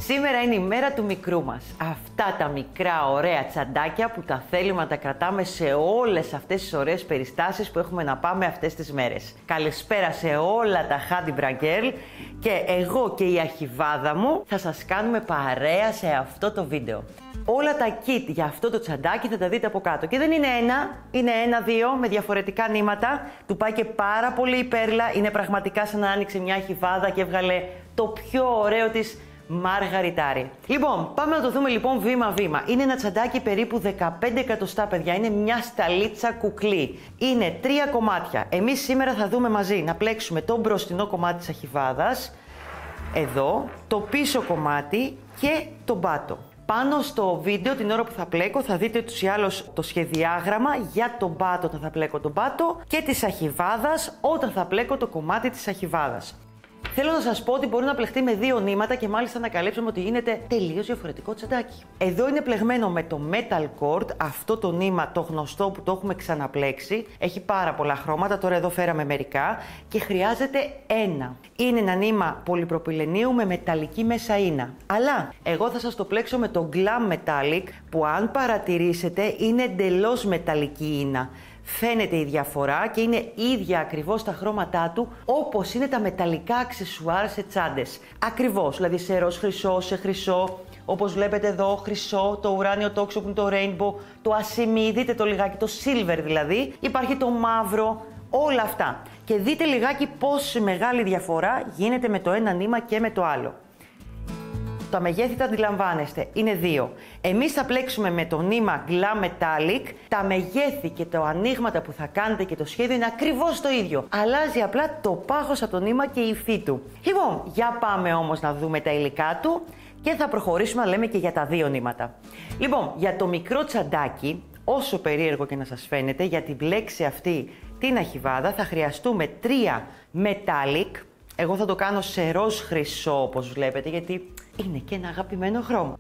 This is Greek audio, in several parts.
Σήμερα είναι η μέρα του μικρού μας. Αυτά τα μικρά ωραία τσαντάκια που τα θέλουμε να τα κρατάμε σε όλες αυτές τις ωραίες περιστάσεις που έχουμε να πάμε αυτές τις μέρες. Καλησπέρα σε όλα τα Handybrandt Girl και εγώ και η Αρχιβάδα μου θα σας κάνουμε παρέα σε αυτό το βίντεο. Όλα τα kit για αυτό το τσαντάκι θα τα δείτε από κάτω. Και δεν είναι ένα, είναι ένα-δύο με διαφορετικά νήματα. Του πάει και πάρα πολύ η πέρλα. Είναι πραγματικά σαν να άνοιξε μια Αρχιβάδα και έβγαλε το πιο ωραίο της μαργαριτάρι. Λοιπόν, πάμε να το δούμε λοιπόν βήμα-βήμα. Είναι ένα τσαντάκι περίπου 15 εκατοστά, παιδιά. Είναι μια σταλίτσα κουκλή. Είναι 3 κομμάτια. Εμείς σήμερα θα δούμε μαζί να πλέξουμε το μπροστινό κομμάτι της Αρχιβάδας, εδώ, το πίσω κομμάτι και τον πάτο. Πάνω στο βίντεο, την ώρα που θα πλέκω, θα δείτε ούτως ή άλλως το σχεδιάγραμμα για τον πάτο όταν θα πλέκω τον πάτο και της Αρχιβάδας όταν θα πλέκω το κομμάτι της Αρχιβάδας. Θέλω να σας πω ότι μπορεί να πλεχτεί με δύο νήματα και μάλιστα να καλύψουμε ότι γίνεται τελείως διαφορετικό τσαντάκι. Εδώ είναι πλεγμένο με το Metal Cord, αυτό το νήμα το γνωστό που το έχουμε ξαναπλέξει. Έχει πάρα πολλά χρώματα, τώρα εδώ φέραμε μερικά και χρειάζεται ένα. Είναι ένα νήμα πολυπροπυλενίου με μεταλλική μέσα ίνα. Αλλά εγώ θα σας το πλέξω με το Glam Metallic που αν παρατηρήσετε είναι εντελώς μεταλλική ίνα. Φαίνεται η διαφορά και είναι ίδια ακριβώς τα χρώματά του όπως είναι τα μεταλλικά αξεσουάρ σε τσάντες. Ακριβώς, δηλαδή σε ροζ χρυσό, σε χρυσό, όπως βλέπετε εδώ χρυσό, το ουράνιο τόξο που είναι το rainbow, το ασημί, δείτε το λιγάκι, το silver δηλαδή, υπάρχει το μαύρο, όλα αυτά. Και δείτε λιγάκι πόση μεγάλη διαφορά γίνεται με το ένα νήμα και με το άλλο. Τα μεγέθη τα αντιλαμβάνεστε, είναι δύο. Εμείς θα πλέξουμε με το νήμα Glam Metallic, τα μεγέθη και τα ανοίγματα που θα κάνετε και το σχέδιο είναι ακριβώς το ίδιο. Αλλάζει απλά το πάχος από το νήμα και η υφή του. Λοιπόν, για πάμε όμως να δούμε τα υλικά του και θα προχωρήσουμε να λέμε και για τα δύο νήματα. Λοιπόν, για το μικρό τσαντάκι, όσο περίεργο και να σας φαίνεται, για την πλέξη αυτή την Αρχιβάδα θα χρειαστούμε 3 Metallic. Εγώ θα το κάνω σε ροζ χρυσό όπως βλέπετε γιατί είναι και ένα αγαπημένο χρώμα.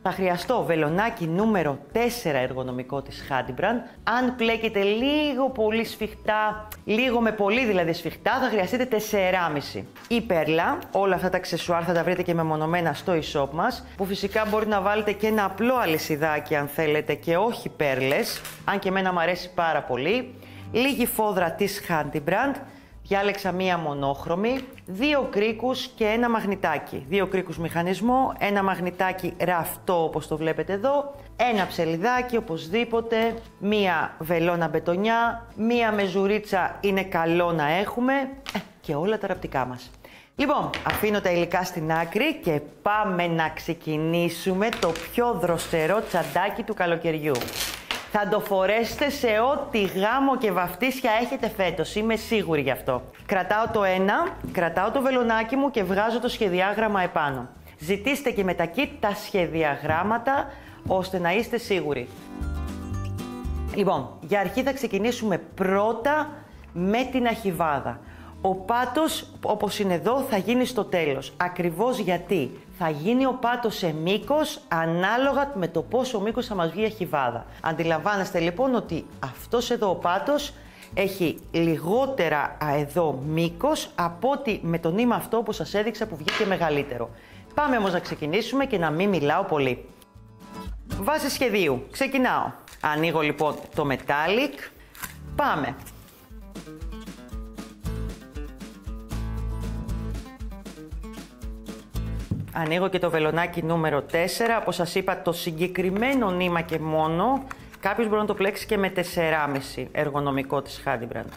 Θα χρειαστώ βελονάκι νούμερο 4 εργονομικό της Handybrandt. Αν πλέκετε λίγο πολύ σφιχτά, λίγο με πολύ δηλαδή σφιχτά, θα χρειαστείτε 4,5. Η πέρλα, όλα αυτά τα αξεσουάρ θα τα βρείτε και μεμονωμένα στο e-shop μας, που φυσικά μπορεί να βάλετε και ένα απλό αλυσιδάκι αν θέλετε και όχι πέρλες, αν και εμένα μου αρέσει πάρα πολύ. Λίγη φόδρα της Handybrandt. Διάλεξα μία μονόχρωμη, 2 κρίκους και ένα μαγνητάκι. 2 κρίκους μηχανισμό, ένα μαγνητάκι ραφτό όπως το βλέπετε εδώ, ένα ψελιδάκι οπωσδήποτε, μία βελόνα μπετονιά, μία μεζουρίτσα είναι καλό να έχουμε και όλα τα ραπτικά μας. Λοιπόν, αφήνω τα υλικά στην άκρη και πάμε να ξεκινήσουμε το πιο δροσερό τσαντάκι του καλοκαιριού. Θα το φορέσετε σε ό,τι γάμο και βαφτίσια έχετε φέτος, είμαι σίγουρη γι' αυτό. Κρατάω το ένα, κρατάω το βελονάκι μου και βγάζω το σχεδιάγραμμα επάνω. Ζητήστε και με τα kit τα σχεδιαγράμματα, ώστε να είστε σίγουροι. Λοιπόν, για αρχή θα ξεκινήσουμε πρώτα με την Αρχιβάδα. Ο πάτος, όπως είναι εδώ, θα γίνει στο τέλος. Ακριβώς γιατί θα γίνει ο πάτος σε μήκος ανάλογα με το πόσο μήκος θα μας βγει η Αρχιβάδα. Αντιλαμβάνεστε λοιπόν ότι αυτός εδώ ο πάτος έχει λιγότερα εδώ μήκος από ότι με το νήμα αυτό που σας έδειξα που βγήκε μεγαλύτερο. Πάμε όμως να ξεκινήσουμε και να μην μιλάω πολύ. Βάση σχεδίου. Ξεκινάω. Ανοίγω λοιπόν το Metallic. Πάμε. Ανοίγω και το βελονάκι νούμερο 4, όπως σας είπα το συγκεκριμένο νήμα και μόνο, κάποιος μπορεί να το πλέξει και με 4,5 εργονομικό της Handybrandt.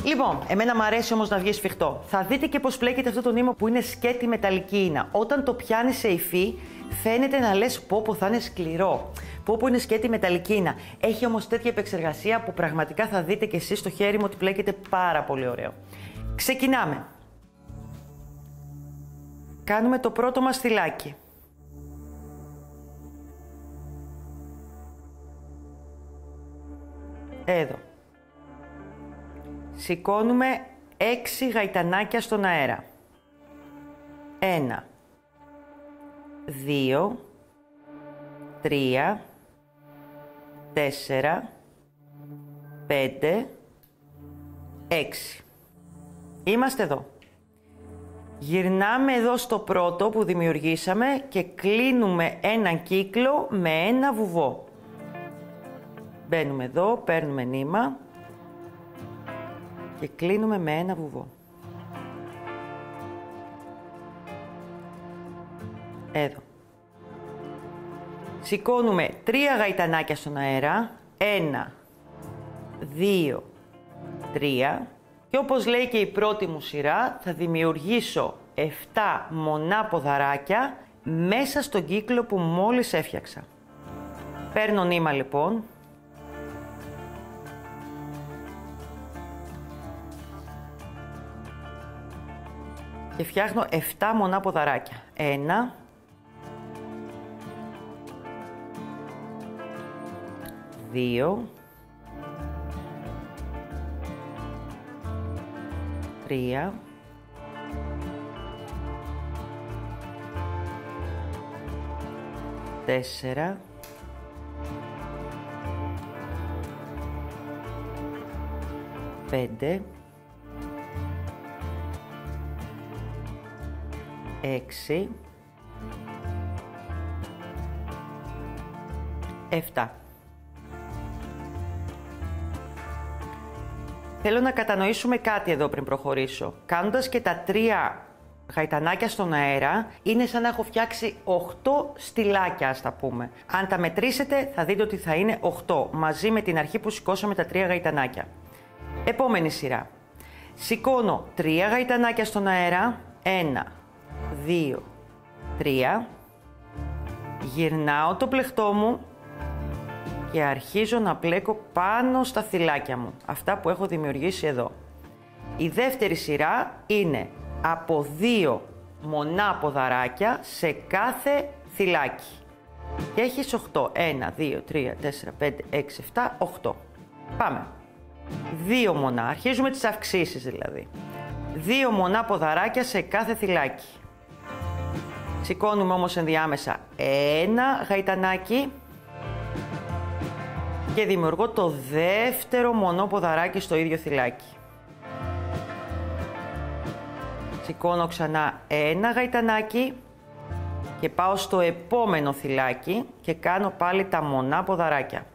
Λοιπόν, εμένα μου αρέσει όμως να βγει σφιχτό. Θα δείτε και πώς πλέκεται αυτό το νήμα που είναι σκέτη μεταλλική ίνα. Όταν το πιάνει σε υφή, φαίνεται να λες πω θα είναι σκληρό. Πω είναι σκέτη μεταλλική ίνα. Έχει όμως τέτοια επεξεργασία που πραγματικά θα δείτε και εσείς στο χέρι μου ότι πλέκεται πάρα πολύ ωραίο. Ξεκινάμε. Κάνουμε το πρώτο μας φυλάκι. Εδώ. Σηκώνουμε 6 γαϊτανάκια στον αέρα. 1, 2, 3, 4, 5, 6. Είμαστε εδώ. Γυρνάμε εδώ στο πρώτο που δημιουργήσαμε και κλείνουμε έναν κύκλο με ένα βουβό. Μπαίνουμε εδώ, παίρνουμε νήμα και κλείνουμε με ένα βουβό. Εδώ. Σηκώνουμε 3 γαϊτανάκια στον αέρα. 1, 2, 3. Και όπως λέει και η πρώτη μου σειρά, θα δημιουργήσω 7 μονά ποδαράκια μέσα στον κύκλο που μόλις έφτιαξα. Παίρνω νήμα λοιπόν. Και φτιάχνω 7 μονά ποδαράκια. 1, 2, 3, 4, 5, 6, 7. Θέλω να κατανοήσουμε κάτι εδώ πριν προχωρήσω. Κάνοντας και τα 3 γαϊτανάκια στον αέρα, είναι σαν να έχω φτιάξει 8 στυλάκια, ας τα πούμε. Αν τα μετρήσετε, θα δείτε ότι θα είναι 8, μαζί με την αρχή που σηκώσαμε τα 3 γαϊτανάκια. Επόμενη σειρά. Σηκώνω 3 γαϊτανάκια στον αέρα. 1, 2, 3. Γυρνάω το πλεκτό μου και αρχίζω να πλέκω πάνω στα θυλάκια μου, αυτά που έχω δημιουργήσει εδώ. Η δεύτερη σειρά είναι από 2 μονά ποδαράκια σε κάθε θυλάκι. Και έχεις 8. 1, 2, 3, 4, 5, 6, 7, 8. Πάμε. 2 μονά. Αρχίζουμε τις αυξήσεις δηλαδή. 2 μονά ποδαράκια σε κάθε θυλάκι. Σηκώνουμε όμως ενδιάμεσα 1 γαϊτανάκι και δημιουργώ το δεύτερο μονό ποδαράκι στο ίδιο θυλάκι. Σηκώνω ξανά 1 γαϊτανάκι και πάω στο επόμενο θυλάκι και κάνω πάλι τα μονά ποδαράκια.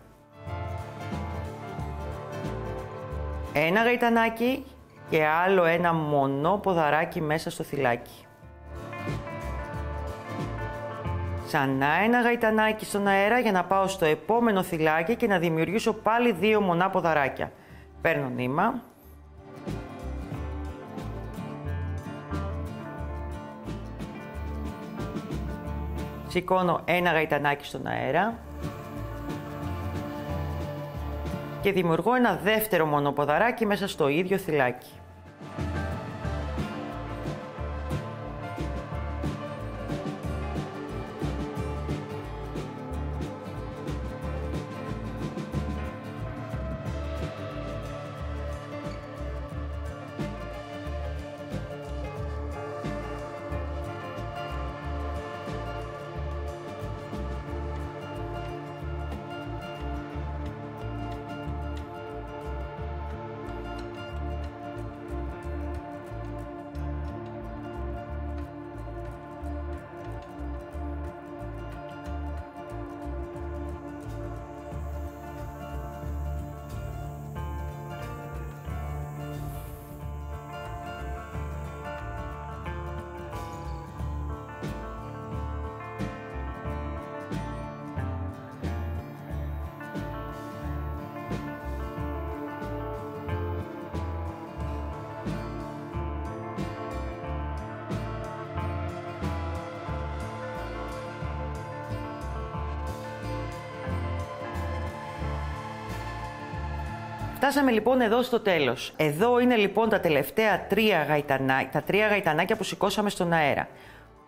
1 γαϊτανάκι και άλλο 1 μονό ποδαράκι μέσα στο θυλάκι. Ξανά 1 γαϊτανάκι στον αέρα για να πάω στο επόμενο θυλάκι και να δημιουργήσω πάλι 2 μονά ποδαράκια. Παίρνω νήμα. Σηκώνω 1 γαϊτανάκι στον αέρα. Και δημιουργώ ένα δεύτερο μονό ποδαράκι μέσα στο ίδιο θυλάκι. Φτάσαμε λοιπόν εδώ στο τέλος. Εδώ είναι λοιπόν τα τελευταία 3 γαϊτανάκια που σηκώσαμε στον αέρα.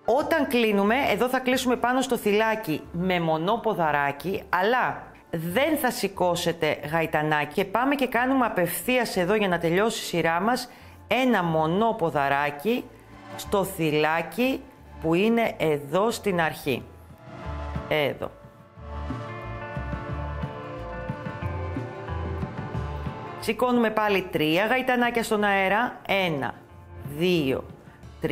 Όταν κλείνουμε, εδώ θα κλείσουμε πάνω στο θυλάκι με μονό ποδαράκι, αλλά δεν θα σηκώσετε γαϊτανάκι. Και πάμε και κάνουμε απευθείας εδώ για να τελειώσει η σειρά μας ένα μονό ποδαράκι στο θυλάκι που είναι εδώ στην αρχή. Εδώ. Σηκώνουμε πάλι 3 γαϊτανάκια στον αέρα. 1, 2, 3.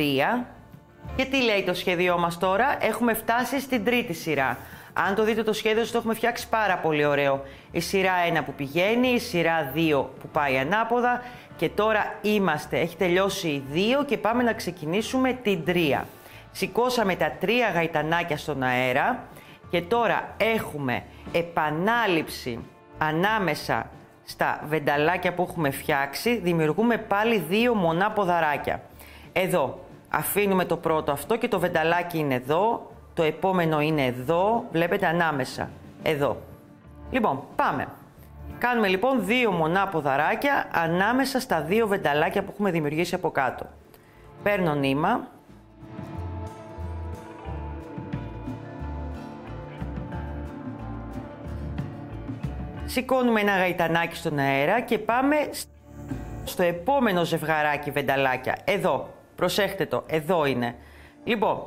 Και τι λέει το σχέδιό μας τώρα? Έχουμε φτάσει στην τρίτη σειρά. Αν το δείτε το σχέδιο σας το έχουμε φτιάξει πάρα πολύ ωραίο. Η σειρά 1 που πηγαίνει, η σειρά 2 που πάει ανάποδα και τώρα έχει τελειώσει η 2 και πάμε να ξεκινήσουμε την 3. Σηκώσαμε τα 3 γαϊτανάκια στον αέρα και τώρα έχουμε επανάληψη ανάμεσα στα βενταλάκια που έχουμε φτιάξει, δημιουργούμε πάλι 2 μονά ποδαράκια. Εδώ αφήνουμε το πρώτο αυτό και το βενταλάκι είναι εδώ, το επόμενο είναι εδώ, βλέπετε ανάμεσα, εδώ. Λοιπόν, πάμε. Κάνουμε λοιπόν 2 μονά ποδαράκια ανάμεσα στα 2 βενταλάκια που έχουμε δημιουργήσει από κάτω. Παίρνω νήμα. Σηκώνουμε ένα γαϊτανάκι στον αέρα και πάμε στο επόμενο ζευγαράκι βενταλάκια. Εδώ, προσέχτε το, εδώ είναι. Λοιπόν,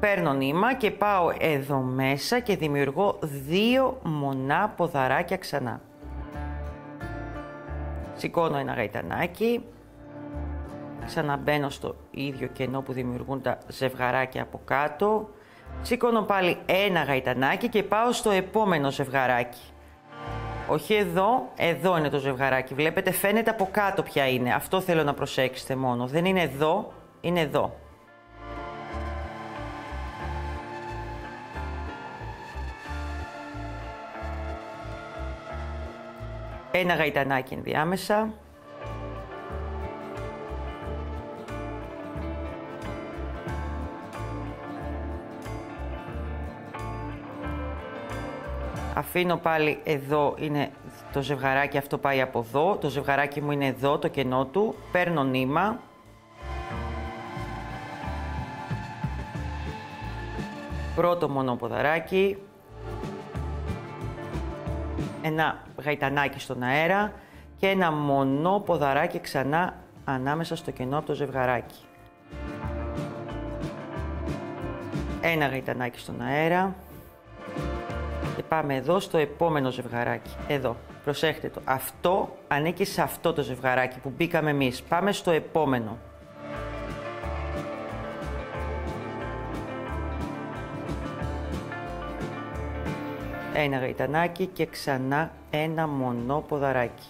παίρνω νήμα και πάω εδώ μέσα και δημιουργώ 2 μονά ποδαράκια ξανά. Σηκώνω ένα γαϊτανάκι, ξαναμπαίνω στο ίδιο κενό που δημιουργούν τα ζευγαράκια από κάτω. Σηκώνω πάλι ένα γαϊτανάκι και πάω στο επόμενο ζευγαράκι. Όχι εδώ, εδώ είναι το ζευγαράκι. Βλέπετε, φαίνεται από κάτω ποια είναι. Αυτό θέλω να προσέξετε μόνο. Δεν είναι εδώ, είναι εδώ. Ένα γαϊτανάκι ενδιάμεσα. Αφήνω πάλι εδώ, είναι το ζευγαράκι, αυτό πάει από εδώ. Το ζευγαράκι μου είναι εδώ, το κενό του. Παίρνω νήμα. Πρώτο μονό ποδαράκι. Ένα γαϊτανάκι στον αέρα και ένα μονό ποδαράκι ξανά ανάμεσα στο κενό από το ζευγαράκι. Ένα γαϊτανάκι στον αέρα και πάμε εδώ στο επόμενο ζευγαράκι. Εδώ, προσέχτε το. Αυτό ανήκει σε αυτό το ζευγαράκι που μπήκαμε εμείς. Πάμε στο επόμενο. Ένα γαϊτανάκι και ξανά ένα μονό ποδαράκι.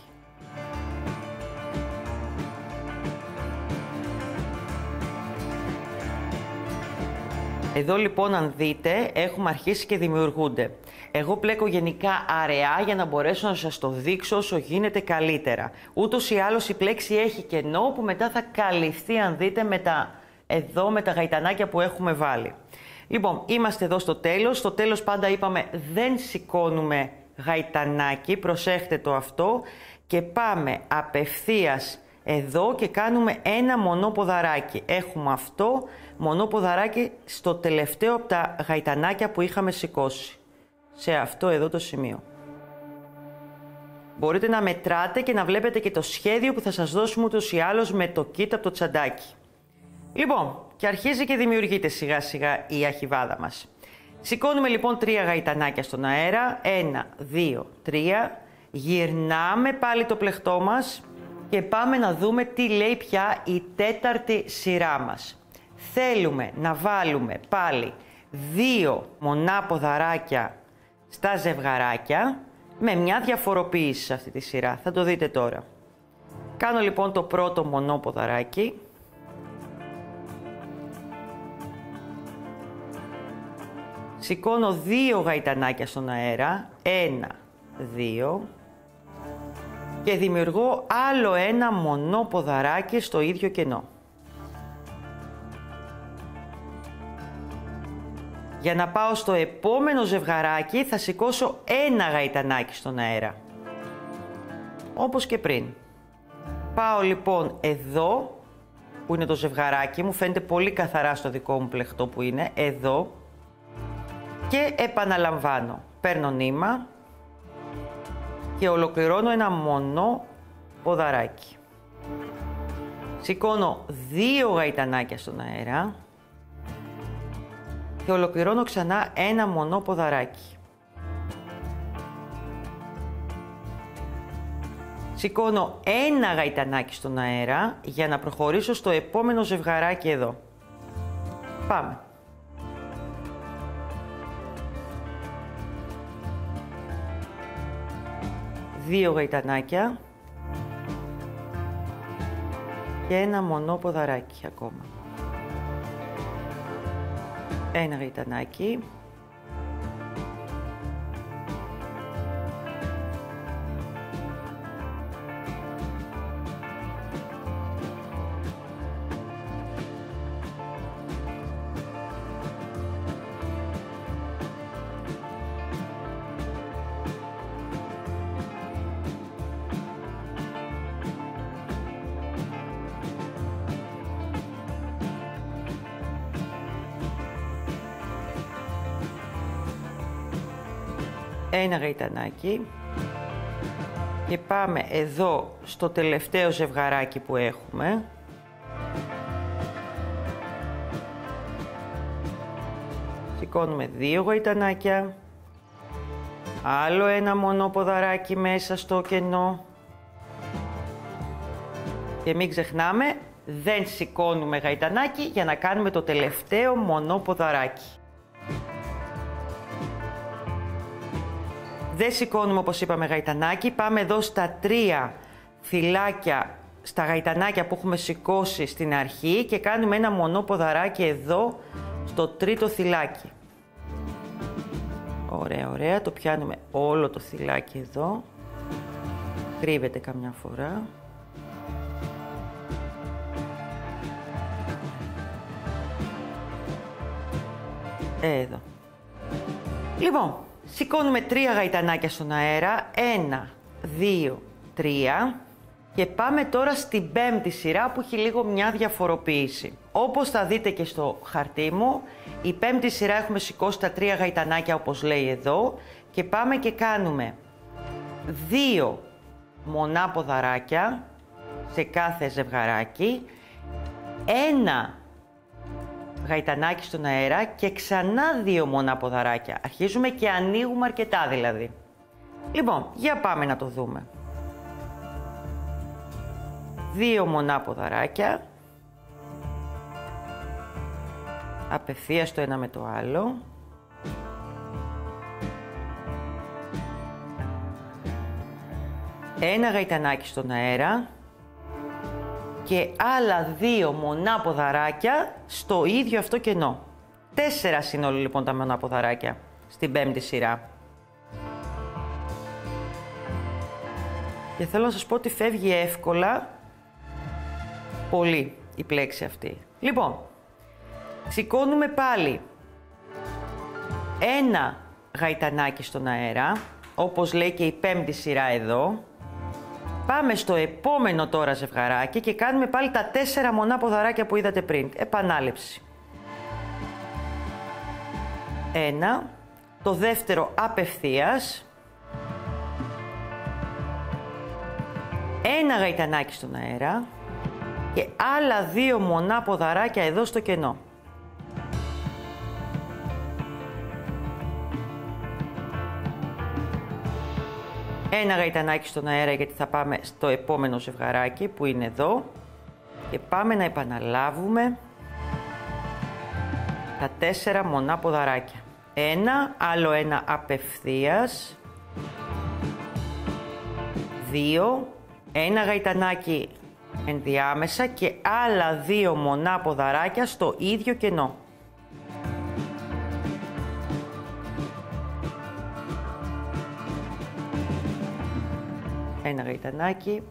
Εδώ λοιπόν, αν δείτε, έχουμε αρχίσει και δημιουργούνται. Εγώ πλέκω γενικά αραιά για να μπορέσω να σας το δείξω όσο γίνεται καλύτερα. Ούτως ή άλλως η πλέξη έχει κενό που μετά θα καλυφθεί, αν δείτε, με τα γαϊτανάκια που έχουμε βάλει. Λοιπόν, είμαστε εδώ στο τέλος. Στο τέλος πάντα είπαμε δεν σηκώνουμε γαϊτανάκι, προσέχτε το αυτό. Και πάμε απευθείας εδώ και κάνουμε ένα μονό ποδαράκι. Έχουμε αυτό, μονό ποδαράκι στο τελευταίο από τα γαϊτανάκια που είχαμε σηκώσει. Σε αυτό εδώ το σημείο. Μπορείτε να μετράτε και να βλέπετε και το σχέδιο που θα σας δώσουμε ούτως ή άλλως με το kit από το τσαντάκι. Λοιπόν, και αρχίζει και δημιουργείται σιγά σιγά η αχιβάδα μας. Σηκώνουμε λοιπόν 3 γαϊτανάκια στον αέρα. 1, 2, 3. Γυρνάμε πάλι το πλεχτό μας και πάμε να δούμε τι λέει πια η τέταρτη σειρά μας. Θέλουμε να βάλουμε πάλι 2 μονά ποδαράκια στα ζευγαράκια με μια διαφοροποίηση σε αυτή τη σειρά. Θα το δείτε τώρα. Κάνω λοιπόν το πρώτο μονό ποδαράκι. Σηκώνω 2 γαϊτανάκια στον αέρα. 1, 2. Και δημιουργώ άλλο ένα μονό ποδαράκι στο ίδιο κενό. Για να πάω στο επόμενο ζευγαράκι θα σηκώσω ένα γαϊτανάκι στον αέρα. Όπως και πριν. Πάω λοιπόν εδώ, που είναι το ζευγαράκι μου, φαίνεται πολύ καθαρά στο δικό μου πλεχτό που είναι, εδώ. Και επαναλαμβάνω. Παίρνω νήμα και ολοκληρώνω ένα μονό ποδαράκι. Σηκώνω 2 γαϊτανάκια στον αέρα και ολοκληρώνω ξανά ένα μονό ποδαράκι. Σηκώνω ένα γαϊτανάκι στον αέρα για να προχωρήσω στο επόμενο ζευγαράκι εδώ. Πάμε. Δύο γαϊτανάκια και ένα μονό ποδαράκι ακόμα. Ένα γαϊτανάκι. Ένα γαϊτανάκι και πάμε εδώ στο τελευταίο ζευγαράκι που έχουμε. Σηκώνουμε δύο γαϊτανάκια, άλλο ένα μονό ποδαράκι μέσα στο κενό και μην ξεχνάμε, δεν σηκώνουμε γαϊτανάκι για να κάνουμε το τελευταίο μονό ποδαράκι. Δεν σηκώνουμε όπως είπαμε γαϊτανάκι, πάμε εδώ στα τρία θυλάκια, στα γαϊτανάκια που έχουμε σηκώσει στην αρχή και κάνουμε ένα μονό ποδαράκι εδώ στο τρίτο θυλάκι. Ωραία, ωραία, το πιάνουμε όλο το θυλάκι εδώ, κρύβεται καμιά φορά. Εδώ. Λοιπόν, σηκώνουμε τρία γαϊτανάκια στον αέρα, 1, 2, 3 και πάμε τώρα στην πέμπτη σειρά που έχει λίγο μια διαφοροποίηση. Όπως θα δείτε και στο χαρτί μου, η πέμπτη σειρά έχουμε σηκώσει τα τρία γαϊτανάκια όπως λέει εδώ και πάμε και κάνουμε 2 μονά ποδαράκια σε κάθε ζευγαράκι, 1 γαϊτανάκι στον αέρα και ξανά 2 μονά ποδαράκια. Αρχίζουμε και ανοίγουμε αρκετά δηλαδή. Λοιπόν, για πάμε να το δούμε. 2 μονά ποδαράκια. Απευθείας το ένα με το άλλο. Ένα γαϊτανάκι στον αέρα. Και άλλα 2 μονά ποδαράκια στο ίδιο αυτό κενό. 4 συνόλου λοιπόν τα μονά ποδαράκια στην πέμπτη σειρά. Και θέλω να σας πω ότι φεύγει εύκολα πολύ η πλέξη αυτή. Λοιπόν, σηκώνουμε πάλι ένα γαϊτανάκι στον αέρα, όπως λέει και η πέμπτη σειρά εδώ. Πάμε στο επόμενο τώρα ζευγαράκι και κάνουμε πάλι τα 4 μονά ποδαράκια που είδατε πριν. Επανάληψη. 1, το δεύτερο απευθείας. 1 γαϊτανάκι στον αέρα και άλλα 2 μονά ποδαράκια εδώ στο κενό. Ένα γαϊτανάκι στον αέρα γιατί θα πάμε στο επόμενο ζευγαράκι που είναι εδώ και πάμε να επαναλάβουμε τα 4 μονά ποδαράκια. 1, άλλο 1 απευθείας, 2, 1 γαϊτανάκι ενδιάμεσα και άλλα 2 μονά ποδαράκια στο ίδιο κενό. Ένα γαϊτανάκι.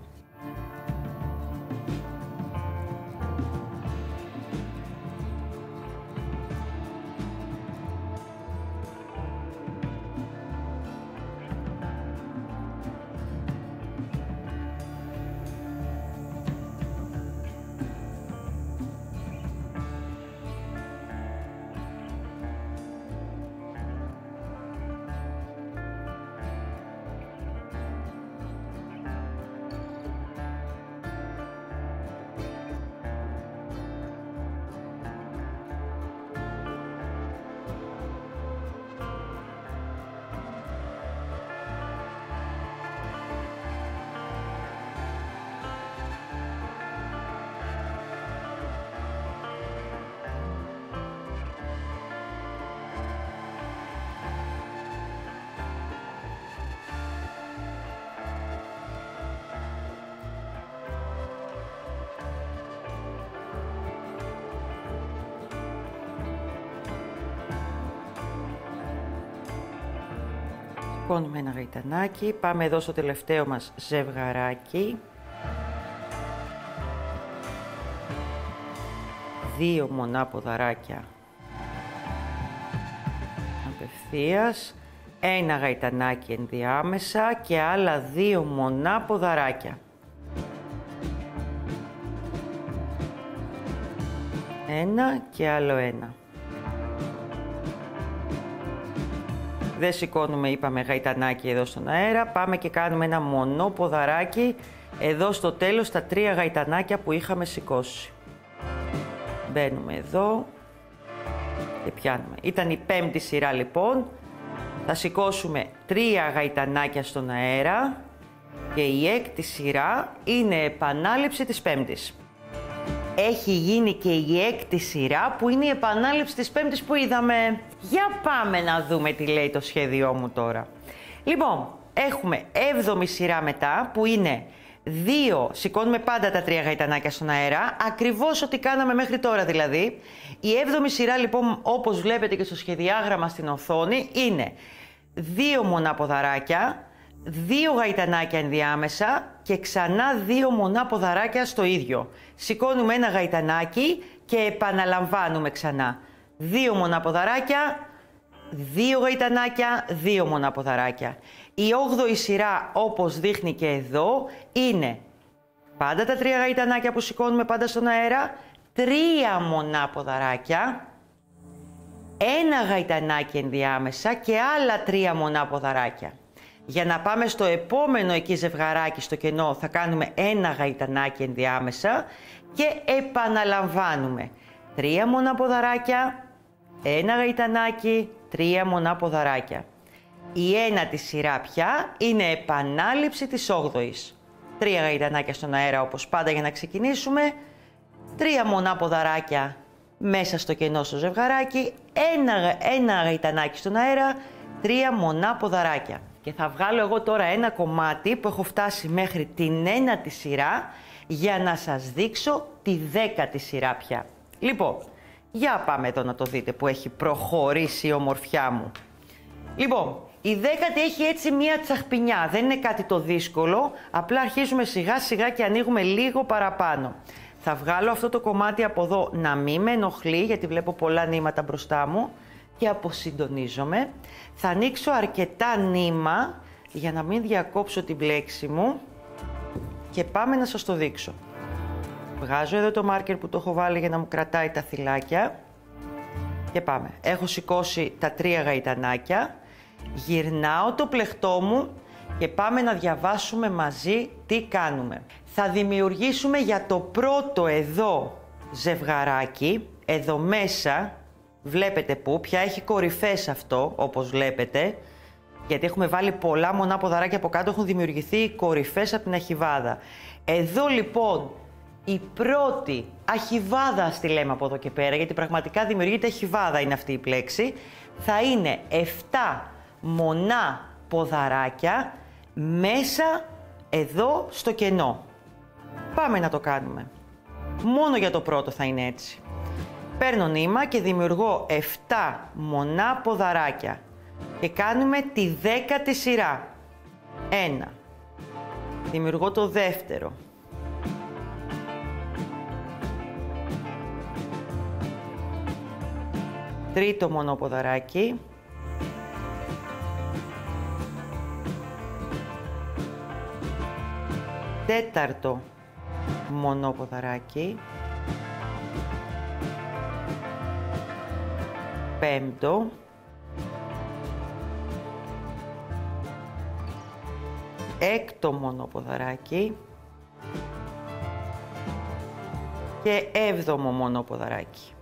Σηκώνουμε ένα γαϊτανάκι, πάμε εδώ στο τελευταίο μας ζευγαράκι. 2 μονά ποδαράκια απευθείας, ένα γαϊτανάκι ενδιάμεσα και άλλα 2 μονά ποδαράκια. Ένα και άλλο ένα. Δεν σηκώνουμε, είπαμε, γαϊτανάκι εδώ στον αέρα. Πάμε και κάνουμε ένα μονό ποδαράκι εδώ στο τέλος, στα 3 γαϊτανάκια που είχαμε σηκώσει. Μπαίνουμε εδώ και πιάνουμε. Ήταν η 5η σειρά λοιπόν. Θα σηκώσουμε 3 γαϊτανάκια στον αέρα και η 6η σειρά είναι επανάληψη της 5ης. Έχει γίνει και η 6η σειρά που είναι η επανάληψη της 5ης που είδαμε. Για πάμε να δούμε τι λέει το σχέδιό μου τώρα. Λοιπόν, έχουμε 7η σειρά μετά που είναι 2, σηκώνουμε πάντα τα 3 γαϊτανάκια στον αέρα, ακριβώς ό,τι κάναμε μέχρι τώρα δηλαδή. Η 7η σειρά λοιπόν, όπως βλέπετε και στο σχεδιάγραμμα στην οθόνη, είναι 2 μονά ποδαράκια, 2 γαϊτανάκια ενδιάμεσα και ξανά 2 μονά ποδαράκια στο ίδιο. Σηκώνουμε ένα γαϊτανάκι και επαναλαμβάνουμε ξανά. 2 μονά ποδαράκια, 2 γαϊτανάκια, 2 μονά ποδαράκια. Η 8η σειρά, όπως δείχνει και εδώ, είναι πάντα τα 3 γαϊτανάκια που σηκώνουμε πάντα στον αέρα, 3 μονά ποδαράκια, ένα γαϊτανάκι ενδιάμεσα και άλλα 3 μονά ποδαράκια. Για να πάμε στο επόμενο εκεί ζευγαράκι στο κενό θα κάνουμε ένα γαϊτανάκι ενδιάμεσα και επαναλαμβάνουμε 3 μονά ποδαράκια, ένα γαϊτανάκι, 3 μονά ποδαράκια. Η 9η σειρά πια είναι επανάληψη της 8ης. 3 γαϊτανάκια στον αέρα όπως πάντα για να ξεκινήσουμε, 3 μονά ποδαράκια μέσα στο κενό στο ζευγαράκι, ένα γαϊτανάκι στον αέρα, 3 μονά ποδαράκια. Και θα βγάλω εγώ τώρα ένα κομμάτι που έχω φτάσει μέχρι την 9η σειρά για να σας δείξω τη 10η σειρά πια. Λοιπόν, για πάμε εδώ να το δείτε που έχει προχωρήσει η ομορφιά μου. Λοιπόν, η 10η έχει έτσι μία τσαχπινιά, δεν είναι κάτι το δύσκολο, απλά αρχίζουμε σιγά σιγά και ανοίγουμε λίγο παραπάνω. Θα βγάλω αυτό το κομμάτι από εδώ να μην με ενοχλεί, γιατί βλέπω πολλά νήματα μπροστά μου και αποσυντονίζομαι. Θα ανοίξω αρκετά νήμα για να μην διακόψω την πλέξη μου και πάμε να σας το δείξω. Βγάζω εδώ το μάρκερ που το έχω βάλει για να μου κρατάει τα θυλάκια και πάμε. Έχω σηκώσει τα 3 γαϊτανάκια, γυρνάω το πλεχτό μου και πάμε να διαβάσουμε μαζί τι κάνουμε. Θα δημιουργήσουμε για το πρώτο εδώ ζευγαράκι, εδώ μέσα, βλέπετε που, πια έχει κορυφές αυτό, όπως βλέπετε, γιατί έχουμε βάλει πολλά μονά ποδαράκια από κάτω, έχουν δημιουργηθεί κορυφές από την αχιβάδα. Εδώ λοιπόν η πρώτη αχιβάδα, ας τη λέμε από εδώ και πέρα, γιατί πραγματικά δημιουργείται αχιβάδα, είναι αυτή η πλέξη, θα είναι 7 μονά ποδαράκια μέσα εδώ στο κενό. Πάμε να το κάνουμε. Μόνο για το πρώτο θα είναι έτσι. Παίρνω νήμα και δημιουργώ 7 μονά ποδαράκια και κάνουμε τη 10η σειρά. 1. Δημιουργώ το δεύτερο. Τρίτο μονό ποδαράκι. Τέταρτο μονό ποδαράκι. Πέμπτο. Έκτο μονό ποδαράκι. Και 7ο μονό ποδαράκι.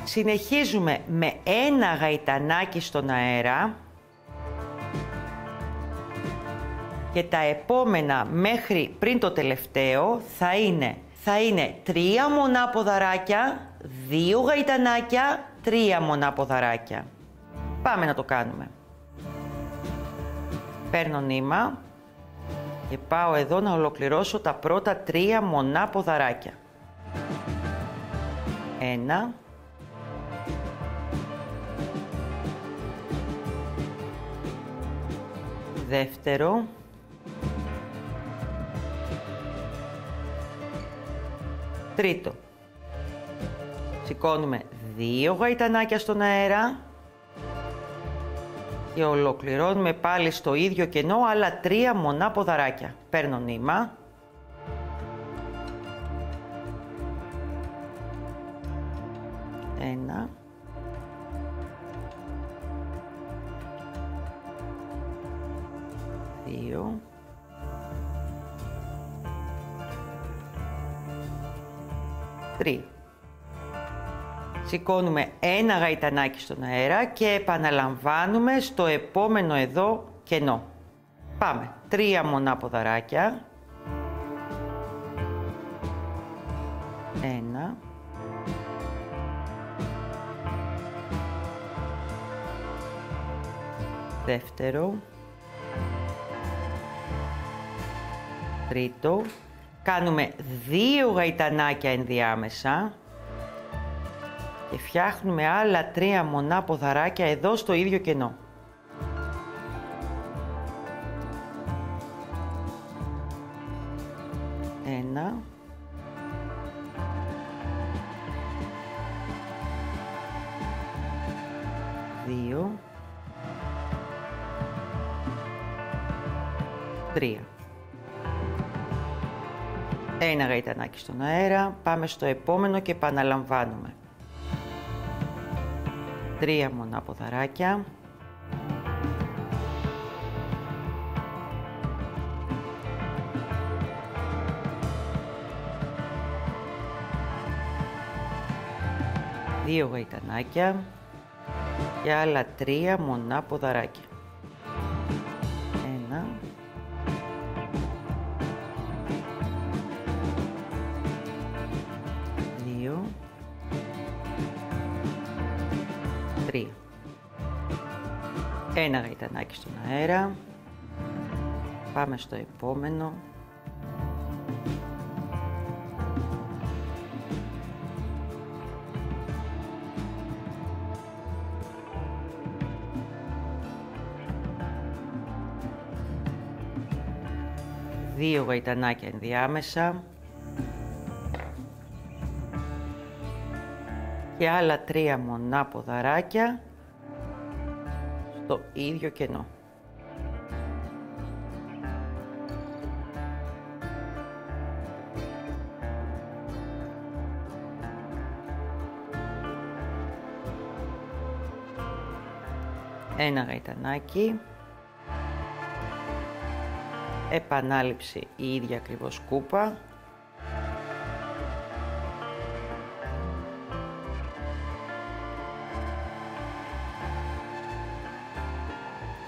Συνεχίζουμε με ένα γαϊτανάκι στον αέρα και τα επόμενα μέχρι πριν το τελευταίο θα είναι 3 μονά ποδαράκια, 2 γαϊτανάκια, 3 μονά ποδαράκια. Πάμε να το κάνουμε. Παίρνω νήμα και πάω εδώ να ολοκληρώσω τα πρώτα 3 μονά ποδαράκια. 1, δεύτερο, τρίτο. Σηκώνουμε 2 γαϊτανάκια στον αέρα και ολοκληρώνουμε πάλι στο ίδιο κενό άλλα 3 μονά ποδαράκια. Παίρνω νήμα. Ένα. Δύο. Τρία. Σηκώνουμε 1 γαϊτανάκι στον αέρα και επαναλαμβάνουμε στο επόμενο εδώ κενό. Πάμε. 3 μονά ποδαράκια. 1. Δεύτερο. Τρίτο. Κάνουμε 2 γαϊτανάκια ενδιάμεσα και φτιάχνουμε άλλα 3 μονά ποδαράκια εδώ στο ίδιο κενό. Ένα. Δύο. 3. 1 γαϊτανάκι στον αέρα, πάμε στο επόμενο και επαναλαμβάνουμε. 3 μονά ποδαράκια. 2 γαϊτανάκια και άλλα 3 μονά ποδαράκια. 1. 2. 3. 1 γαϊτανάκι στον αέρα. Πάμε στο επόμενο. 2 γαϊτανάκια ενδιάμεσα και άλλα 3 μονά ποδαράκια στο ίδιο κενό. Ένα γαϊτανάκι. Επανάληψη η ίδια ακριβώς κούπα.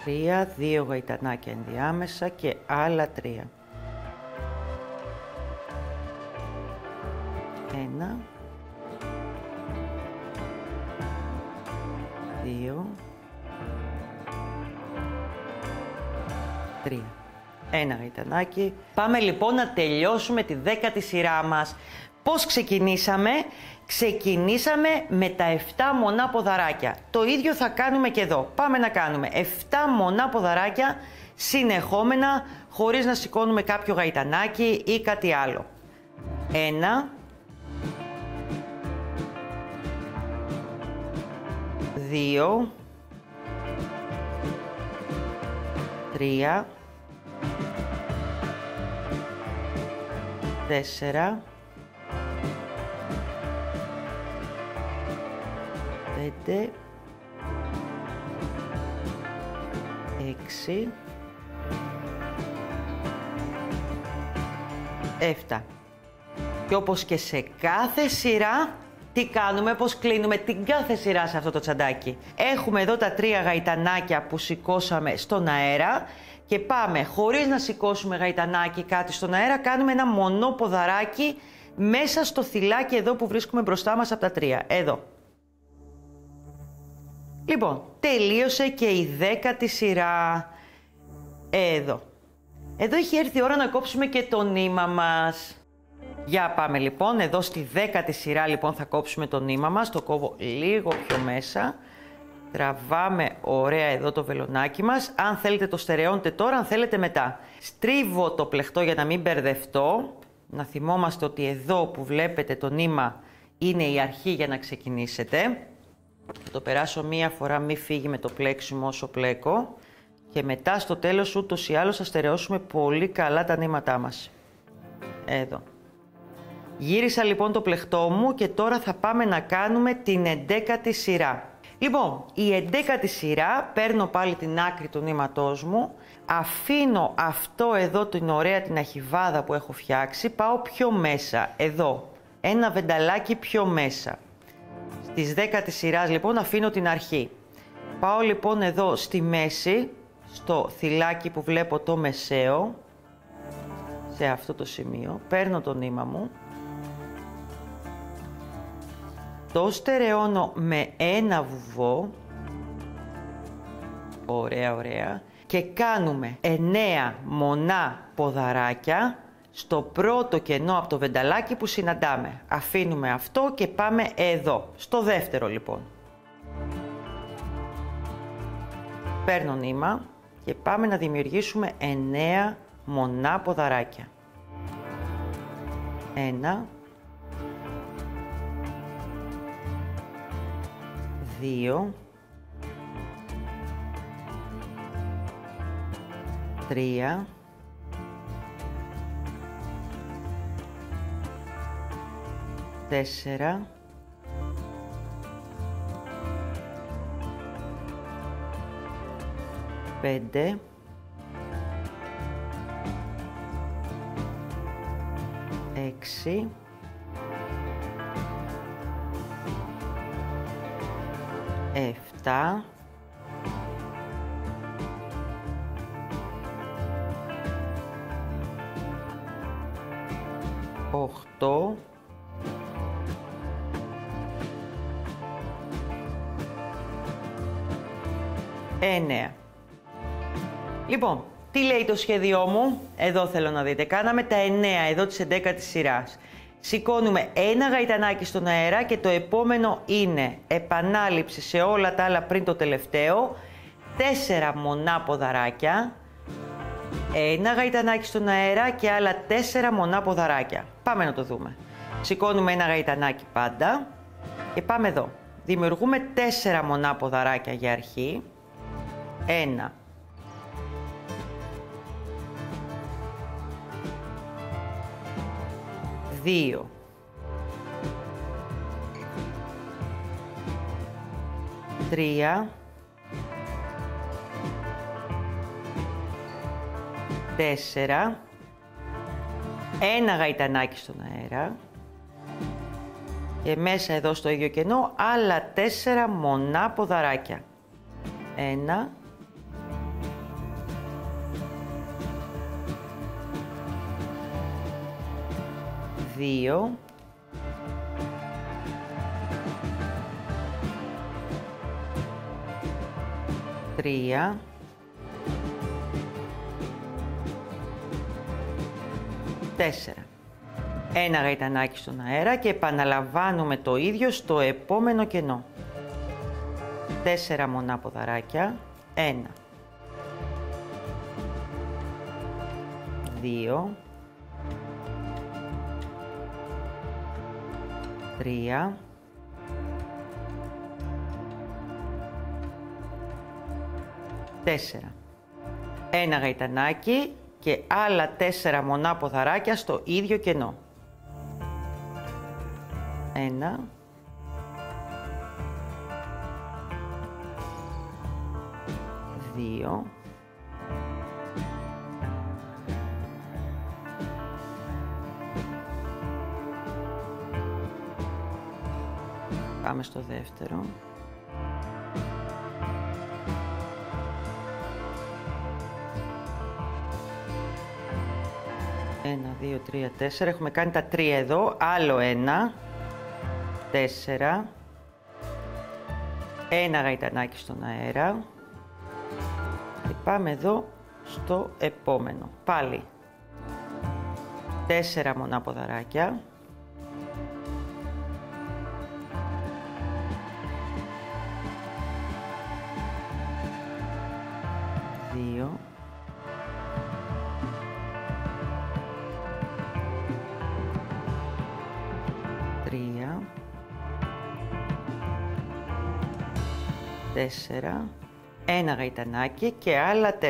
Τρία, 2 γαϊτανάκια ενδιάμεσα και άλλα 3. 1, 2, 3. 1 γαϊτανάκι. Πάμε λοιπόν να τελειώσουμε τη 10η σειρά μας. Πώς ξεκινήσαμε? Ξεκινήσαμε με τα 7 μονά ποδαράκια. Το ίδιο θα κάνουμε και εδώ. Πάμε να κάνουμε 7 μονά ποδαράκια συνεχόμενα, χωρίς να σηκώνουμε κάποιο γαϊτανάκι ή κάτι άλλο. 1, 2, 3, 4, 5, 6, 7. Και όπως και σε κάθε σειρά, τι κάνουμε, πώς κλείνουμε την κάθε σειρά σε αυτό το τσαντάκι? Έχουμε εδώ τα 3 γαϊτανάκια που σηκώσαμε στον αέρα και πάμε, χωρίς να σηκώσουμε γαϊτανάκι κάτι στον αέρα, κάνουμε ένα μονό ποδαράκι μέσα στο θυλάκι εδώ που βρίσκουμε μπροστά μας από τα 3. Εδώ. Λοιπόν, τελείωσε και η 10η σειρά. Εδώ. Εδώ έχει έρθει η ώρα να κόψουμε και το νήμα μας. Για πάμε λοιπόν, εδώ στη 10η σειρά λοιπόν θα κόψουμε το νήμα μας. Το κόβω λίγο πιο μέσα. Τραβάμε ωραία εδώ το βελονάκι μας. Αν θέλετε το στερεώνετε τώρα, αν θέλετε μετά. Στρίβω το πλεχτό για να μην μπερδευτώ. Να θυμόμαστε ότι εδώ που βλέπετε το νήμα είναι η αρχή για να ξεκινήσετε. Θα το περάσω μία φορά, μη φύγει με το πλέξιμο όσο πλέκω. Και μετά στο τέλος ούτως ή άλλως θα στερεώσουμε πολύ καλά τα νήματά μας. Εδώ. Γύρισα λοιπόν το πλεχτό μου και τώρα θα πάμε να κάνουμε την 11η σειρά. Λοιπόν, η 11η σειρά, παίρνω πάλι την άκρη του νήματός μου, αφήνω αυτό εδώ την ωραία την αχιβάδα που έχω φτιάξει, πάω πιο μέσα, εδώ, ένα βενταλάκι πιο μέσα. Στις 10η σειράς λοιπόν αφήνω την αρχή. Πάω λοιπόν εδώ στη μέση, στο θυλάκι που βλέπω το μεσαίο, σε αυτό το σημείο, παίρνω το νήμα μου, το στερεώνω με ένα βουβό, ωραία ωραία, και κάνουμε 9 μονά ποδαράκια στο πρώτο κενό από το βενταλάκι που συναντάμε. Αφήνουμε αυτό και πάμε εδώ, στο δεύτερο λοιπόν. Παίρνω νήμα και πάμε να δημιουργήσουμε 9 μονά ποδαράκια. 1, 2, 3, 4, 5, 6, 7, 8, 9. Λοιπόν, τι λέει το σχέδιό μου, εδώ θέλω να δείτε. Κάναμε τα 9 εδώ της 11ης σειράς. Σηκώνουμε ένα γαϊτανάκι στον αέρα και το επόμενο είναι επανάληψη σε όλα τα άλλα πριν το τελευταίο. 4 μονά ποδαράκια, ένα γαϊτανάκι στον αέρα και άλλα 4 μονά ποδαράκια. Πάμε να το δούμε. Σηκώνουμε ένα γαϊτανάκι πάντα και πάμε εδώ. Δημιουργούμε 4 μονά ποδαράκια για αρχή. 1, 2, 3, 4, ένα γαϊτανάκι στον αέρα και μέσα εδώ στο ίδιο κενό άλλα 4 μονά ποδαράκια. 1, 2, 3, 4. Ένα γαϊτανάκι στον αέρα και επαναλαμβάνουμε το ίδιο στο επόμενο κενό. 4 μονά ποδαράκια. 1, 2, 3, 4. Ένα γαϊτανάκι και άλλα 4 μονά ποδαράκια στο ίδιο κενό. 1, 2, 3. Στο δεύτερο. 1, 2, 3, 4. Έχουμε κάνει τα 3 εδώ. Άλλο 1, 4. Ένα γαϊτανάκι στον αέρα. Και πάμε εδώ στο επόμενο. Πάλι 4 μονά ποδαράκια. 1, 4, ένα γαϊτανάκι και άλλα 4. 1,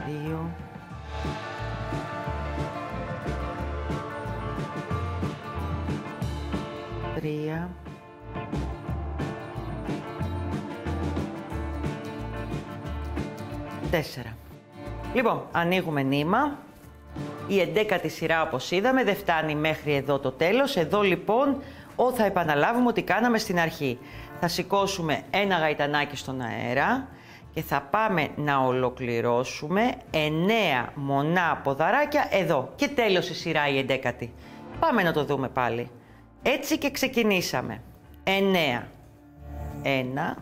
2, 3, 4. Λοιπόν, ανοίγουμε νήμα. Η 11η σειρά, όπως είδαμε, δεν φτάνει μέχρι εδώ το τέλος. Εδώ λοιπόν θα επαναλάβουμε ό,τι κάναμε στην αρχή. Θα σηκώσουμε ένα γαϊτανάκι στον αέρα και θα πάμε να ολοκληρώσουμε 9 μονά ποδαράκια εδώ. Και τέλος η σειρά η 11η. Πάμε να το δούμε πάλι. Έτσι και ξεκινήσαμε. 9, 1,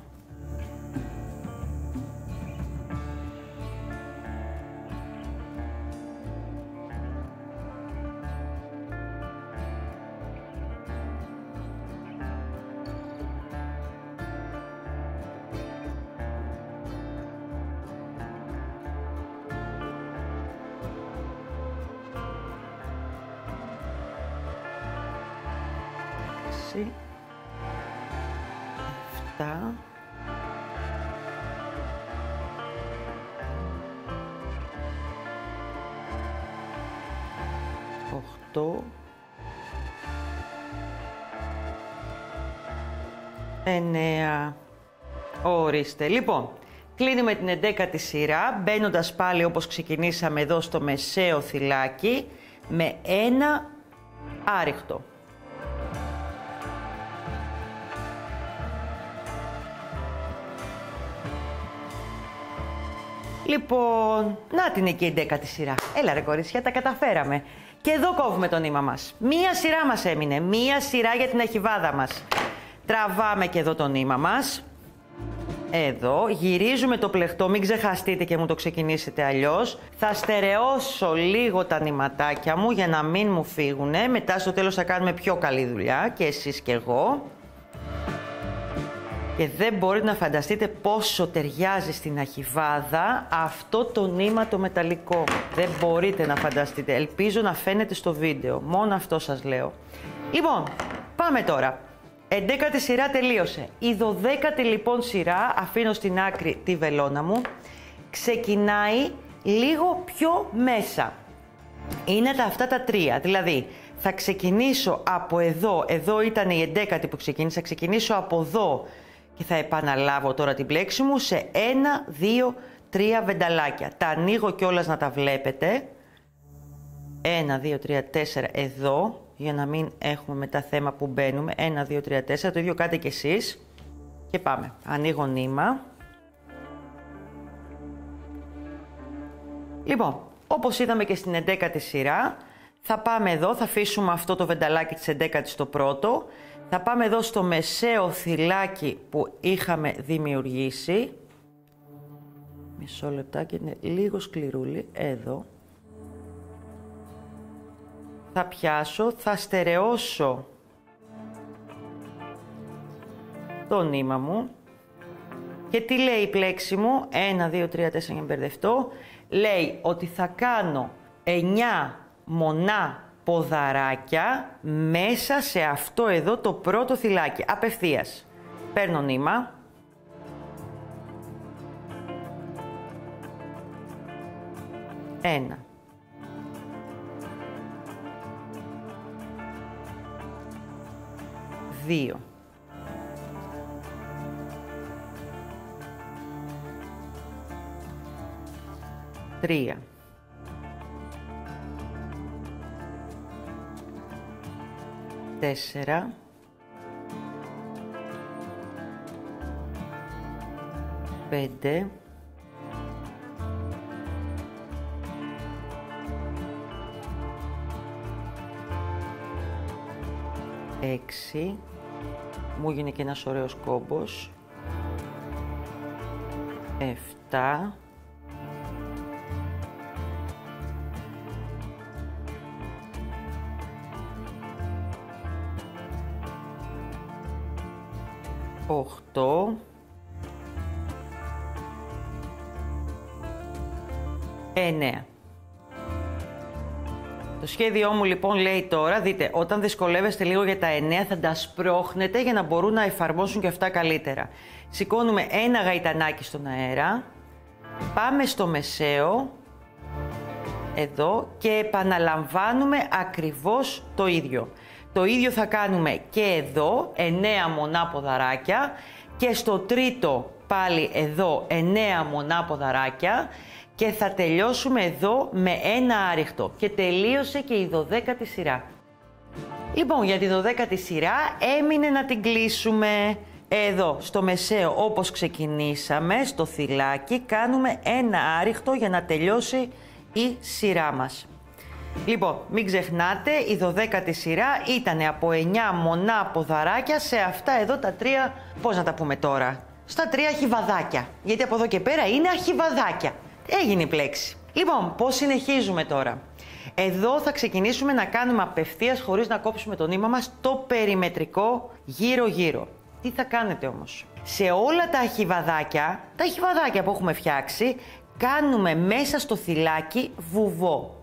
7, 8, 9. Ορίστε. Λοιπόν, κλείνουμε την 11η σειρά, μπαίνοντας πάλι όπως ξεκινήσαμε εδώ στο μεσαίο θυλάκι, με ένα άριχτο. Λοιπόν, να την εκεί η 11η σειρά. Έλα ρε κορίτσια, τα καταφέραμε. Και εδώ κόβουμε το νήμα μας. Μία σειρά μας έμεινε, μία σειρά για την αχιβάδα μας. Τραβάμε και εδώ το νήμα μας. Εδώ, γυρίζουμε το πλεκτό, μην ξεχαστείτε και μου το ξεκινήσετε αλλιώς. Θα στερεώσω λίγο τα νηματάκια μου για να μην μου φύγουνε. Μετά στο τέλος θα κάνουμε πιο καλή δουλειά και εσείς και εγώ. Και δεν μπορείτε να φανταστείτε πόσο ταιριάζει στην αχιβάδα αυτό το νήμα το μεταλλικό. Δεν μπορείτε να φανταστείτε. Ελπίζω να φαίνεται στο βίντεο. Μόνο αυτό σας λέω. Λοιπόν, πάμε τώρα. 11η σειρά τελείωσε. Η 12η λοιπόν σειρά, αφήνω στην άκρη τη βελόνα μου, ξεκινάει λίγο πιο μέσα. Είναι αυτά τα τρία. Δηλαδή, θα ξεκινήσω από εδώ. Εδώ ήταν η 11η που ξεκίνησα. Θα ξεκινήσω από εδώ. Και θα επαναλάβω τώρα την πλέξη μου σε 1, 2, 3 βενταλάκια. Τα ανοίγω κιόλας να τα βλέπετε. 1, 2, 3, 4 εδώ, για να μην έχουμε μετά θέμα που μπαίνουμε. 1, 2, 3, 4, το ίδιο κάντε κι εσείς. Και πάμε. Ανοίγω νήμα. Λοιπόν, όπως είδαμε και στην 11η σειρά, θα πάμε εδώ, θα αφήσουμε αυτό το βενταλάκι της 11ης στο πρώτο. Θα πάμε εδώ στο μεσαίο θυλάκι που είχαμε δημιουργήσει. Μισό λεπτάκι, είναι λίγο σκληρούλι. Εδώ. Θα πιάσω, θα στερεώσω το νήμα μου. Και τι λέει η πλέξη μου, 1, 2, 3, 4 για να μπερδευτώ. Λέει ότι θα κάνω 9 μονά ποδαράκια μέσα σε αυτό εδώ το πρώτο θυλάκι. Απευθείας. Παίρνω νήμα. Ένα. 2. 3. 4. 5. 6. Μου γίνει και ένας ωραίος κόμπος. 7. 8. 9. Το σχέδιό μου λοιπόν λέει τώρα, δείτε, όταν δυσκολεύεστε λίγο για τα 9 θα τα σπρώχνετε για να μπορούν να εφαρμόσουν και αυτά καλύτερα. Σηκώνουμε ένα γαϊτανάκι στον αέρα, πάμε στο μεσαίο, εδώ, και επαναλαμβάνουμε ακριβώς το ίδιο. Το ίδιο θα κάνουμε και εδώ, 9 μονά ποδαράκια, και στο τρίτο πάλι εδώ 9 μονά ποδαράκια, και θα τελειώσουμε εδώ με ένα άριχτο. Και τελείωσε και η 12η σειρά. Λοιπόν, για τη 12η σειρά έμεινε να την κλείσουμε. Εδώ, στο μεσαίο, όπως ξεκινήσαμε, στο θυλάκι, κάνουμε ένα άριχτο για να τελειώσει η σειρά μας. Λοιπόν, μην ξεχνάτε, η 12η σειρά ήταν από 9 μονά ποδαράκια σε αυτά εδώ τα 3, πώς να τα πούμε τώρα, στα 3 αχιβαδάκια. Γιατί από εδώ και πέρα είναι αχιβαδάκια. Έγινε η πλέξη. Λοιπόν, πώς συνεχίζουμε τώρα. Εδώ θα ξεκινήσουμε να κάνουμε απευθείας, χωρίς να κόψουμε το νήμα μας, το περιμετρικό γύρω-γύρω. Τι θα κάνετε όμως? Σε όλα τα αχιβαδάκια που έχουμε φτιάξει, κάνουμε μέσα στο θυλάκι βουβό.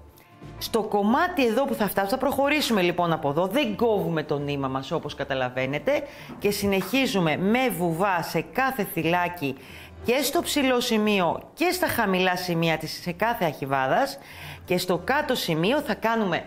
Στο κομμάτι εδώ που θα φτάσουμε, θα προχωρήσουμε λοιπόν από εδώ, δεν κόβουμε το νήμα μας όπως καταλαβαίνετε και συνεχίζουμε με βουβά σε κάθε θυλάκι και στο ψηλό σημείο και στα χαμηλά σημεία της σε κάθε αχιβάδας, και στο κάτω σημείο θα κάνουμε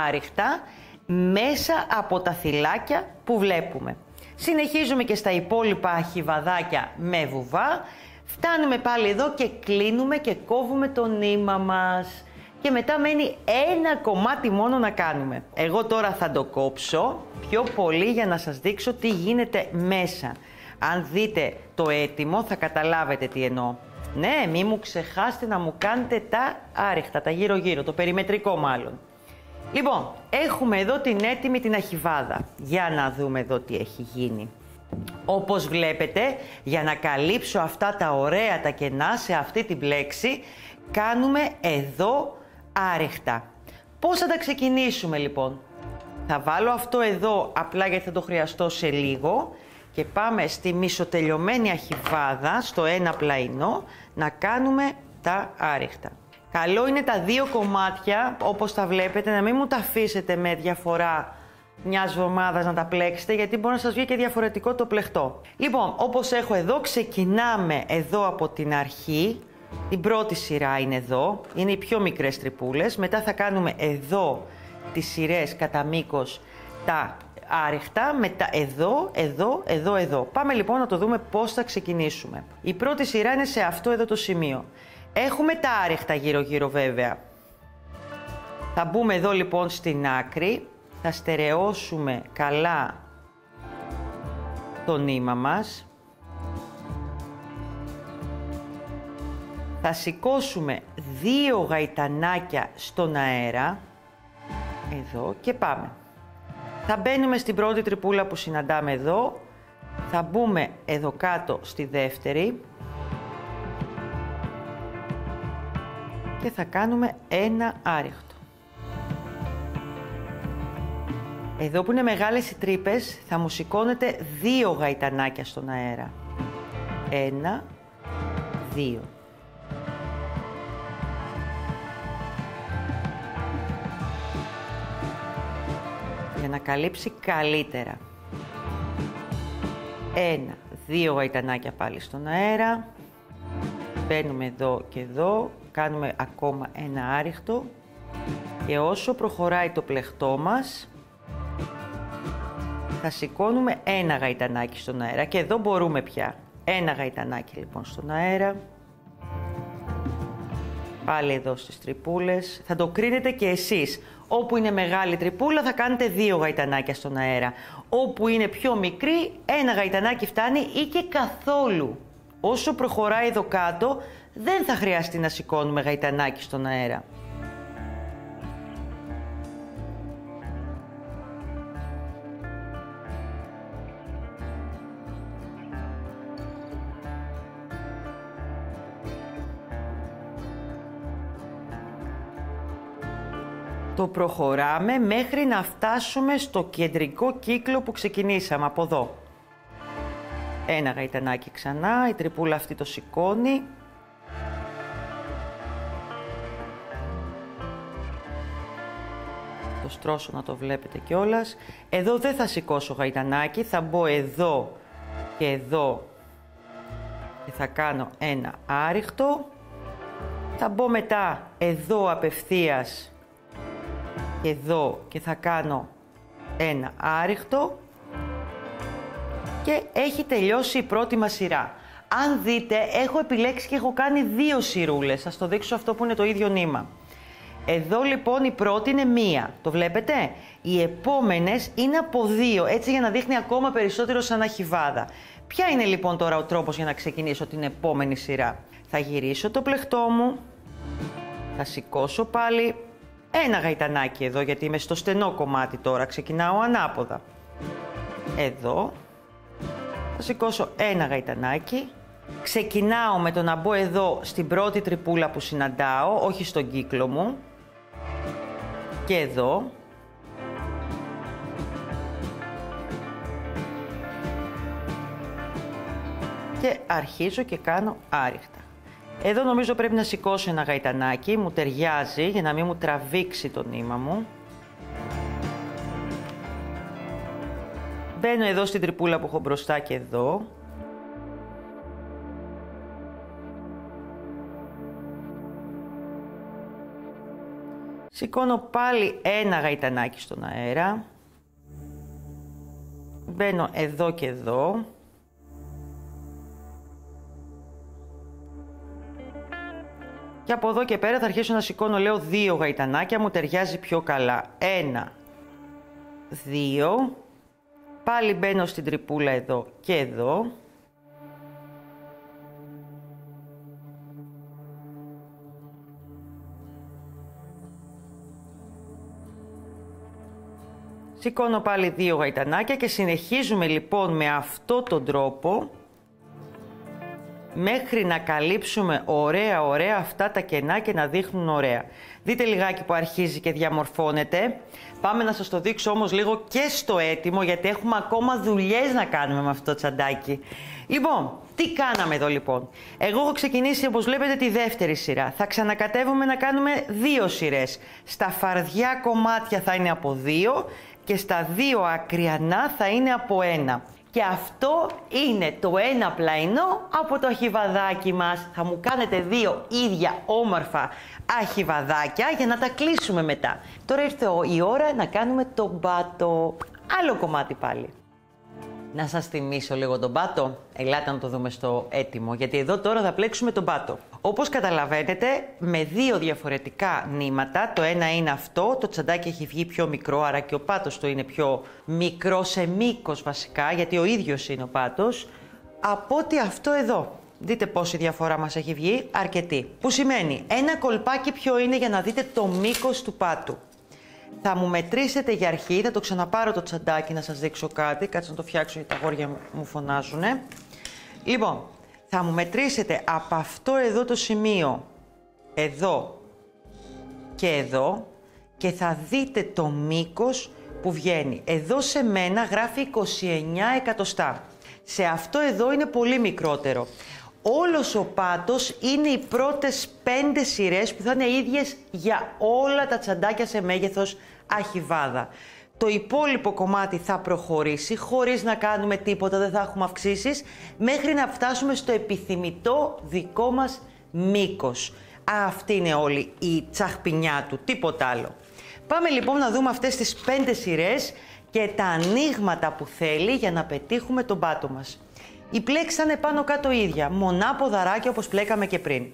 άριχτα μέσα από τα θυλάκια που βλέπουμε. Συνεχίζουμε και στα υπόλοιπα αχιβαδάκια με βουβά, φτάνουμε πάλι εδώ και κλείνουμε και κόβουμε το νήμα μας. Και μετά μένει ένα κομμάτι μόνο να κάνουμε. Εγώ τώρα θα το κόψω πιο πολύ για να σας δείξω τι γίνεται μέσα. Αν δείτε το έτοιμο θα καταλάβετε τι εννοώ. Ναι, μη μου ξεχάσετε να μου κάνετε τα άριχτα, τα γύρω-γύρω, το περιμετρικό μάλλον. Λοιπόν, έχουμε εδώ την έτοιμη την αχιβάδα. Για να δούμε εδώ τι έχει γίνει. Όπως βλέπετε, για να καλύψω αυτά τα ωραία τα κενά σε αυτή την πλέξη, κάνουμε εδώ άριχτα. Πώς θα τα ξεκινήσουμε λοιπόν? Θα βάλω αυτό εδώ απλά γιατί θα το χρειαστώ σε λίγο και πάμε στη μισοτελειωμένη αχιβάδα, στο ένα πλαϊνό, να κάνουμε τα άριχτα. Καλό είναι τα δύο κομμάτια, όπως τα βλέπετε, να μην μου τα αφήσετε με διαφορά μιας εβδομάδας να τα πλέξετε, γιατί μπορεί να σας βγει και διαφορετικό το πλεχτό. Λοιπόν, όπως έχω εδώ, ξεκινάμε εδώ από την αρχή. Την πρώτη σειρά είναι εδώ, είναι οι πιο μικρές τρυπούλες. Μετά θα κάνουμε εδώ τις σειρές κατά μήκος τα άριχτα, μετά εδώ, εδώ, εδώ, εδώ. Πάμε λοιπόν να το δούμε πώς θα ξεκινήσουμε. Η πρώτη σειρά είναι σε αυτό εδώ το σημείο. Έχουμε τα άριχτα γύρω-γύρω βέβαια. Θα μπούμε εδώ λοιπόν στην άκρη, θα στερεώσουμε καλά το νήμα μας. Θα σηκώσουμε 2 γαϊτανάκια στον αέρα, εδώ, και πάμε. Θα μπαίνουμε στην πρώτη τρυπούλα που συναντάμε εδώ, θα μπούμε εδώ κάτω στη δεύτερη και θα κάνουμε ένα άριχτο. Εδώ που είναι μεγάλες οι τρύπες θα μου σηκώνετε 2 γαϊτανάκια στον αέρα. 1, 2. Για να καλύψει καλύτερα. 1, 2 γαϊτανάκια πάλι στον αέρα. Μπαίνουμε εδώ και εδώ, κάνουμε ακόμα ένα άριχτο και όσο προχωράει το πλεχτό μας θα σηκώνουμε ένα γαϊτανάκι στον αέρα και εδώ μπορούμε πια. Ένα γαϊτανάκι λοιπόν στον αέρα. Πάλι εδώ στις τρυπούλες. Θα το κρίνετε και εσείς. Όπου είναι μεγάλη τρυπούλα θα κάνετε 2 γαϊτανάκια στον αέρα. Όπου είναι πιο μικρή, ένα γαϊτανάκι φτάνει ή και καθόλου. Όσο προχωράει εδώ κάτω, δεν θα χρειαστεί να σηκώνουμε γαϊτανάκι στον αέρα. Το προχωράμε μέχρι να φτάσουμε στο κεντρικό κύκλο που ξεκινήσαμε από εδώ. Ένα γαϊτανάκι ξανά, η τρυπούλα αυτή το σηκώνει. το στρώσω να το βλέπετε κιόλας. Εδώ δεν θα σηκώσω γαϊτανάκι, θα μπω εδώ και εδώ και θα κάνω ένα άριχτο. Θα μπω μετά εδώ απευθείας και εδώ και θα κάνω ένα άριχτο και έχει τελειώσει η πρώτη μας σειρά. Αν δείτε, έχω επιλέξει και έχω κάνει 2 σειρούλες. Σας το δείξω αυτό που είναι το ίδιο νήμα. Εδώ λοιπόν η πρώτη είναι 1, το βλέπετε. Οι επόμενες είναι από 2, έτσι για να δείχνει ακόμα περισσότερο σαν αχιβάδα. Ποια είναι λοιπόν τώρα ο τρόπος για να ξεκινήσω την επόμενη σειρά? Θα γυρίσω το πλεκτό μου, θα σηκώσω πάλι ένα γαϊτανάκι εδώ, γιατί είμαι στο στενό κομμάτι τώρα, ξεκινάω ανάποδα. Εδώ, θα σηκώσω ένα γαϊτανάκι, ξεκινάω με το να μπω εδώ στην πρώτη τρυπούλα που συναντάω, όχι στον κύκλο μου, και εδώ. Και αρχίζω και κάνω άριχτα. Εδώ νομίζω πρέπει να σηκώσω ένα γαϊτανάκι, μου ταιριάζει για να μην μου τραβήξει το νήμα μου. Μπαίνω εδώ στην τρυπούλα που έχω μπροστά και εδώ. Σηκώνω πάλι ένα γαϊτανάκι στον αέρα. Μπαίνω εδώ και εδώ. Και από εδώ και πέρα θα αρχίσω να σηκώνω, λέω, 2 γαϊτανάκια, μου ταιριάζει πιο καλά. 1, 2, πάλι μπαίνω στην τρυπούλα εδώ και εδώ. Σηκώνω πάλι 2 γαϊτανάκια και συνεχίζουμε λοιπόν με αυτό τον τρόπο μέχρι να καλύψουμε ωραία αυτά τα κενά και να δείχνουν ωραία. Δείτε λιγάκι που αρχίζει και διαμορφώνεται. Πάμε να σας το δείξω όμως λίγο και στο έτοιμο, γιατί έχουμε ακόμα δουλειές να κάνουμε με αυτό το τσαντάκι. Λοιπόν, τι κάναμε εδώ λοιπόν? Εγώ έχω ξεκινήσει, όπως βλέπετε, τη δεύτερη σειρά. Θα ξανακατεύουμε να κάνουμε 2 σειρές. Στα φαρδιά κομμάτια θα είναι από 2 και στα 2 ακριανά θα είναι από 1. Και αυτό είναι το ένα πλαϊνό από το αχιβαδάκι μας. Θα μου κάνετε 2 ίδια όμορφα αχιβαδάκια για να τα κλείσουμε μετά. Τώρα ήρθε η ώρα να κάνουμε τον πάτο. Άλλο κομμάτι πάλι. Να σας θυμίσω λίγο τον πάτο. Ελάτε να το δούμε στο έτοιμο, γιατί εδώ τώρα θα πλέξουμε τον πάτο. Όπως καταλαβαίνετε, με 2 διαφορετικά νήματα. Το ένα είναι αυτό, το τσαντάκι έχει βγει πιο μικρό, άρα και ο πάτος του είναι πιο μικρό σε μήκος βασικά, γιατί ο ίδιος είναι ο πάτος, από ότι αυτό εδώ. Δείτε πόση διαφορά μας έχει βγει, αρκετή. Που σημαίνει, ένα κολπάκι πιο είναι για να δείτε το μήκος του πάτου. Θα μου μετρήσετε για αρχή, θα το ξαναπάρω το τσαντάκι να σας δείξω κάτι. Κάτσε να το φτιάξω γιατί τα αγόρια μου φωνάζουνε. Λοιπόν, θα μου μετρήσετε από αυτό εδώ το σημείο, εδώ και εδώ, και θα δείτε το μήκος που βγαίνει. Εδώ σε μένα γράφει 29 εκατοστά. Σε αυτό εδώ είναι πολύ μικρότερο. Όλος ο πάτος είναι οι πρώτες 5 σειρές που θα είναι ίδιες για όλα τα τσαντάκια σε μέγεθος αχιβάδα. Το υπόλοιπο κομμάτι θα προχωρήσει χωρίς να κάνουμε τίποτα, δεν θα έχουμε αυξήσεις, μέχρι να φτάσουμε στο επιθυμητό δικό μας μήκος. Αυτή είναι όλη η τσαχπινιά του, τίποτα άλλο. Πάμε λοιπόν να δούμε αυτές τις 5 σειρές και τα ανοίγματα που θέλει για να πετύχουμε τον πάτο μας. Η πλέξη θα είναι πάνω κάτω ίδια, μονά ποδαράκια όπως πλέκαμε και πριν.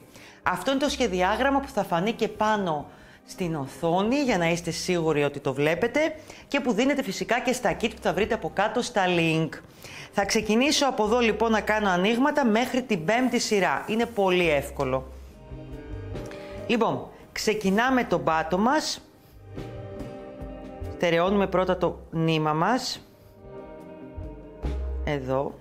Αυτό είναι το σχεδιάγραμμα που θα φανεί και πάνω στην οθόνη για να είστε σίγουροι ότι το βλέπετε και που δίνετε φυσικά και στα kit που θα βρείτε από κάτω στα link. Θα ξεκινήσω από εδώ λοιπόν να κάνω ανοίγματα μέχρι την 5η σειρά. Είναι πολύ εύκολο. Λοιπόν, ξεκινάμε τον πάτο μας. Στερεώνουμε πρώτα το νήμα μας. Εδώ.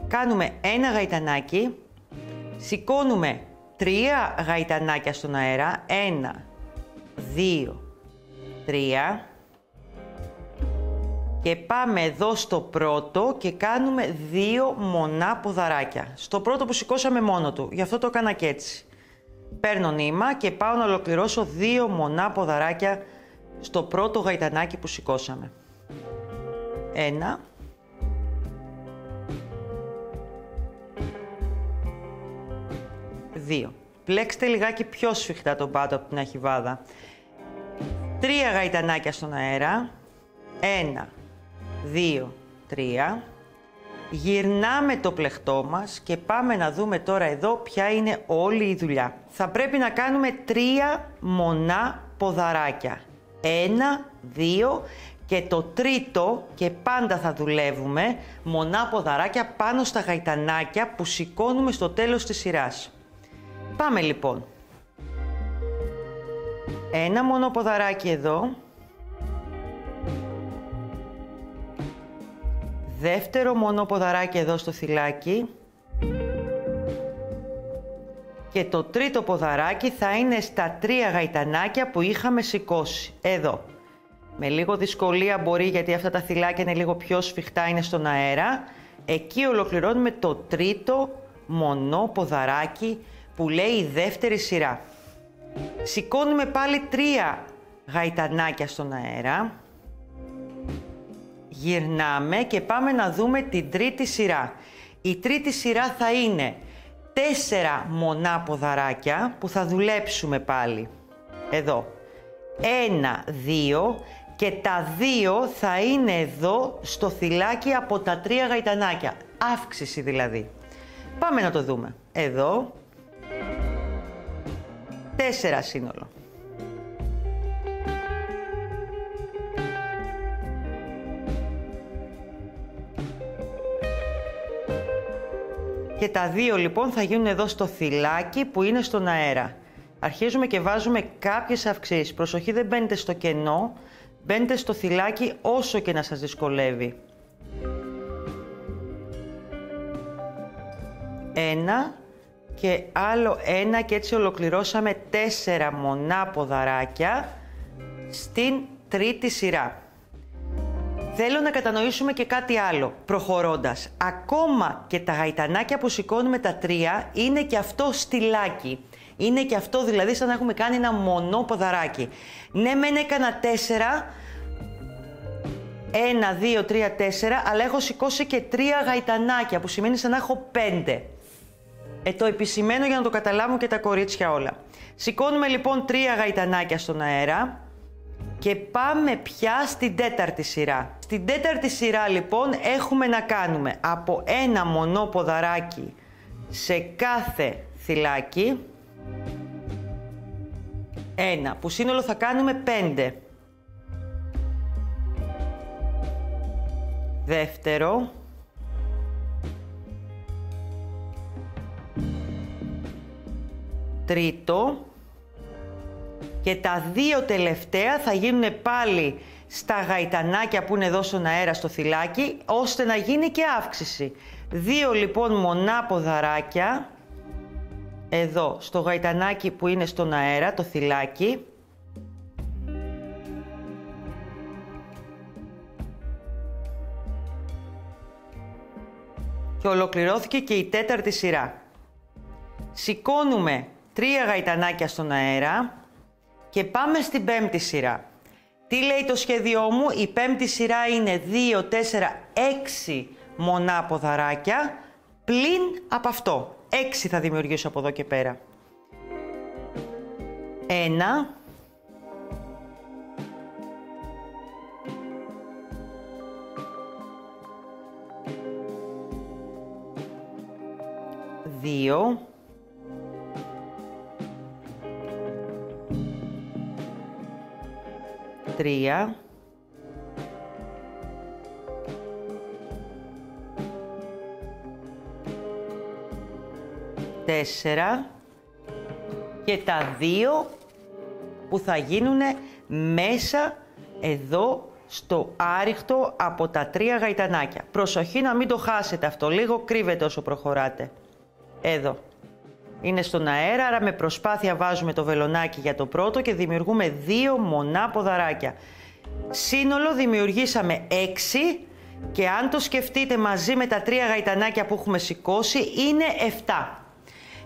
Κάνουμε ένα γαϊτανάκι, σηκώνουμε 3 γαϊτανάκια στον αέρα, 1, 2, 3 και πάμε εδώ στο πρώτο και κάνουμε 2 μονά ποδαράκια. Στο πρώτο που σηκώσαμε μόνο του, γι' αυτό το έκανα και έτσι. Παίρνω νήμα και πάω να ολοκληρώσω 2 μονά ποδαράκια στο πρώτο γαϊτανάκι που σηκώσαμε. 1. 2. Πλέξτε λιγάκι πιο σφιχτά τον πάτο από την αχιβάδα. 3 γαϊτανάκια στον αέρα. 1, 2, 3. Γυρνάμε το πλεχτό μας και πάμε να δούμε τώρα εδώ ποια είναι όλη η δουλειά. Θα πρέπει να κάνουμε 3 μονά ποδαράκια. 1, 2 και το τρίτο, και πάντα θα δουλεύουμε μονά ποδαράκια πάνω στα γαϊτανάκια που σηκώνουμε στο τέλος της σειράς. Πάμε λοιπόν. 1 μονό ποδαράκι εδώ. Δεύτερο μονό ποδαράκι εδώ στο θυλάκι. Και το τρίτο ποδαράκι θα είναι στα 3 γαϊτανάκια που είχαμε σηκώσει. Εδώ. Με λίγο δυσκολία μπορεί, γιατί αυτά τα θυλάκια είναι λίγο πιο σφιχτά, είναι στον αέρα. Εκεί ολοκληρώνουμε το τρίτο μονό ποδαράκι που λέει η δεύτερη σειρά. Σηκώνουμε πάλι 3 γαϊτανάκια στον αέρα. Γυρνάμε και πάμε να δούμε την τρίτη σειρά. Η τρίτη σειρά θα είναι 4 μονά ποδαράκια που θα δουλέψουμε πάλι. Εδώ. 1, 2 και τα 2 θα είναι εδώ στο θυλάκι από τα 3 γαϊτανάκια. Αύξηση δηλαδή. Πάμε να το δούμε. Εδώ. 4 σύνολο. Και τα 2 λοιπόν θα γίνουν εδώ στο θυλάκι που είναι στον αέρα. Αρχίζουμε και βάζουμε κάποιες αυξήσεις. Προσοχή, δεν μπαίνετε στο κενό, μπαίνετε στο θυλάκι όσο και να σας δυσκολεύει. 1 και άλλο 1 και έτσι ολοκληρώσαμε 4 μονά ποδαράκια στην τρίτη σειρά. Θέλω να κατανοήσουμε και κάτι άλλο προχωρώντας. Ακόμα και τα γαϊτανάκια που σηκώνουμε τα 3 είναι και αυτό στυλάκι. Είναι και αυτό δηλαδή σαν να έχουμε κάνει ένα μονό ποδαράκι. Ναι, μεν έκανα 4, 1, 2, 3, 4, αλλά έχω σηκώσει και 3 γαϊτανάκια που σημαίνει σαν να έχω 5. Το επισημαίνω για να το καταλάβουν και τα κορίτσια όλα. Σηκώνουμε λοιπόν 3 γαϊτανάκια στον αέρα. Και πάμε πια στην τέταρτη σειρά. Στην τέταρτη σειρά λοιπόν έχουμε να κάνουμε από 1 μονό ποδαράκι σε κάθε θυλάκι. 1, που σύνολο θα κάνουμε 5. Δεύτερο. Τρίτο. Και τα 2 τελευταία θα γίνουν πάλι στα γαϊτανάκια που είναι εδώ στον αέρα στο θυλάκι, ώστε να γίνει και αύξηση. 2 λοιπόν μονά ποδαράκια, εδώ στο γαϊτανάκι που είναι στον αέρα, το θυλάκι. Και ολοκληρώθηκε και η τέταρτη σειρά. Σηκώνουμε 3 γαϊτανάκια στον αέρα. Και πάμε στην πέμπτη σειρά. Τι λέει το σχέδιό μου? Η πέμπτη σειρά είναι 2, 4, 6 μονά ποδαράκια, πλην από αυτό. 6 θα δημιουργήσω από εδώ και πέρα. 1. 2. 3, 4 και τα 2 που θα γίνουν μέσα εδώ στο άριχτο από τα 3 γαϊτανάκια. Προσοχή να μην το χάσετε αυτό, λίγο κρύβεται όσο προχωράτε. Εδώ. Είναι στον αέρα, άρα με προσπάθεια βάζουμε το βελονάκι για το πρώτο και δημιουργούμε 2 μονά ποδαράκια. Σύνολο δημιουργήσαμε 6 και αν το σκεφτείτε μαζί με τα 3 γαϊτανάκια που έχουμε σηκώσει είναι 7.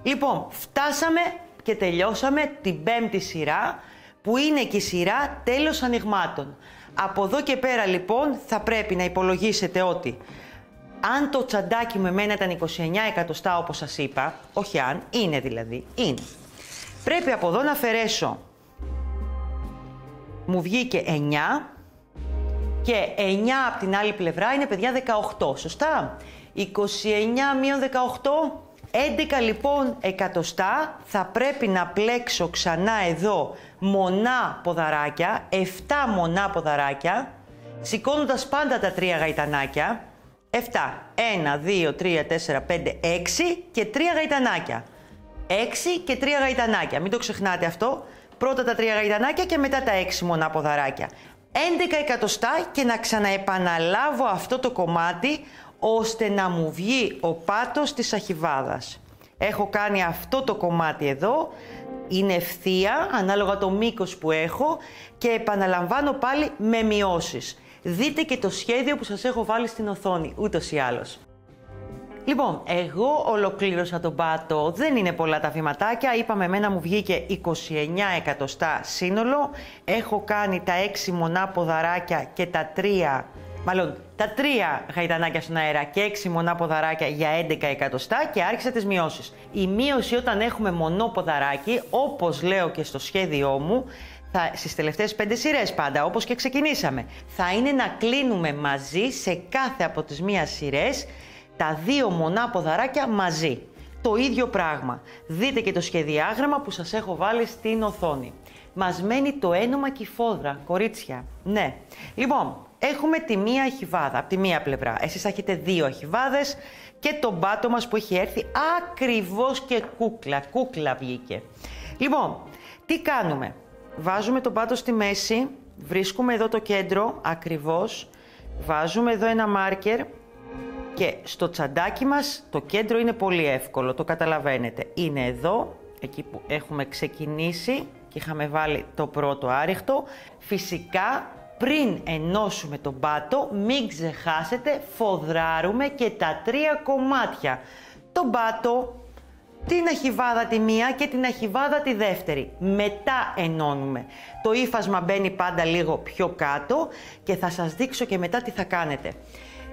Λοιπόν, φτάσαμε και τελειώσαμε την πέμπτη σειρά, που είναι και η σειρά τέλος ανοιγμάτων. Από εδώ και πέρα λοιπόν θα πρέπει να υπολογίσετε ότι αν το τσαντάκι μου εμένα ήταν 29 εκατοστά όπως σας είπα, όχι αν, είναι δηλαδή, είναι. Πρέπει από εδώ να αφαιρέσω, μου βγήκε 9 και 9 από την άλλη πλευρά είναι παιδιά 18, σωστά? 29 μείον 18, 11 λοιπόν εκατοστά θα πρέπει να πλέξω ξανά εδώ μονά ποδαράκια, 7 μονά ποδαράκια, σηκώνοντας πάντα τα 3 γαϊτανάκια, 7, 1, 2, 3, 4, 5, 6 και 3 γαϊτανάκια. 6 και 3 γαϊτανάκια, μην το ξεχνάτε αυτό, πρώτα τα 3 γαϊτανάκια και μετά τα 6 μονά ποδαράκια. 11 εκατοστά και να ξαναεπαναλάβω αυτό το κομμάτι ώστε να μου βγει ο πάτος της αχιβάδας. Έχω κάνει αυτό το κομμάτι εδώ, είναι ευθεία ανάλογα το μήκος που έχω και επαναλαμβάνω πάλι με μειώσεις. Δείτε και το σχέδιο που σας έχω βάλει στην οθόνη, ούτως ή άλλως. Λοιπόν, εγώ ολοκλήρωσα τον πάτο, δεν είναι πολλά τα βηματάκια, είπαμε εμένα μου βγήκε 29 εκατοστά σύνολο, έχω κάνει τα 6 μονά ποδαράκια και τα 3, μάλλον τα 3 γαϊτανάκια στον αέρα και 6 μονά ποδαράκια για 11 εκατοστά και άρχισα τις μειώσεις. Η μείωση όταν έχουμε μονό ποδαράκι, όπως λέω και στο σχέδιό μου, στις τελευταίες 5 σειρές πάντα, όπως και ξεκινήσαμε, θα είναι να κλείνουμε μαζί σε κάθε από τις μία σειρές τα 2 μονά ποδαράκια μαζί. Το ίδιο πράγμα. Δείτε και το σχεδιάγραμμα που σας έχω βάλει στην οθόνη. Μας μένει το ένωμα και η φόδρα, κορίτσια. Ναι. Λοιπόν, έχουμε τη μία αχιβάδα από τη μία πλευρά. Εσείς θα έχετε 2 αχιβάδες και τον πάτο μας που έχει έρθει ακριβώς και κούκλα βγήκε. Λοιπόν, τι κάνουμε? Βάζουμε τον πάτο στη μέση, βρίσκουμε εδώ το κέντρο ακριβώς, βάζουμε εδώ ένα μάρκερ και στο τσαντάκι μας το κέντρο είναι πολύ εύκολο, το καταλαβαίνετε. Είναι εδώ, εκεί που έχουμε ξεκινήσει και είχαμε βάλει το πρώτο άριχτο. Φυσικά πριν ενώσουμε τον πάτο, μην ξεχάσετε, φοδράρουμε και τα 3 κομμάτια. Τον πάτο, την αχιβάδα τη μία και την αχιβάδα τη δεύτερη. Μετά ενώνουμε. Το ύφασμα μπαίνει πάντα λίγο πιο κάτω και θα σας δείξω και μετά τι θα κάνετε.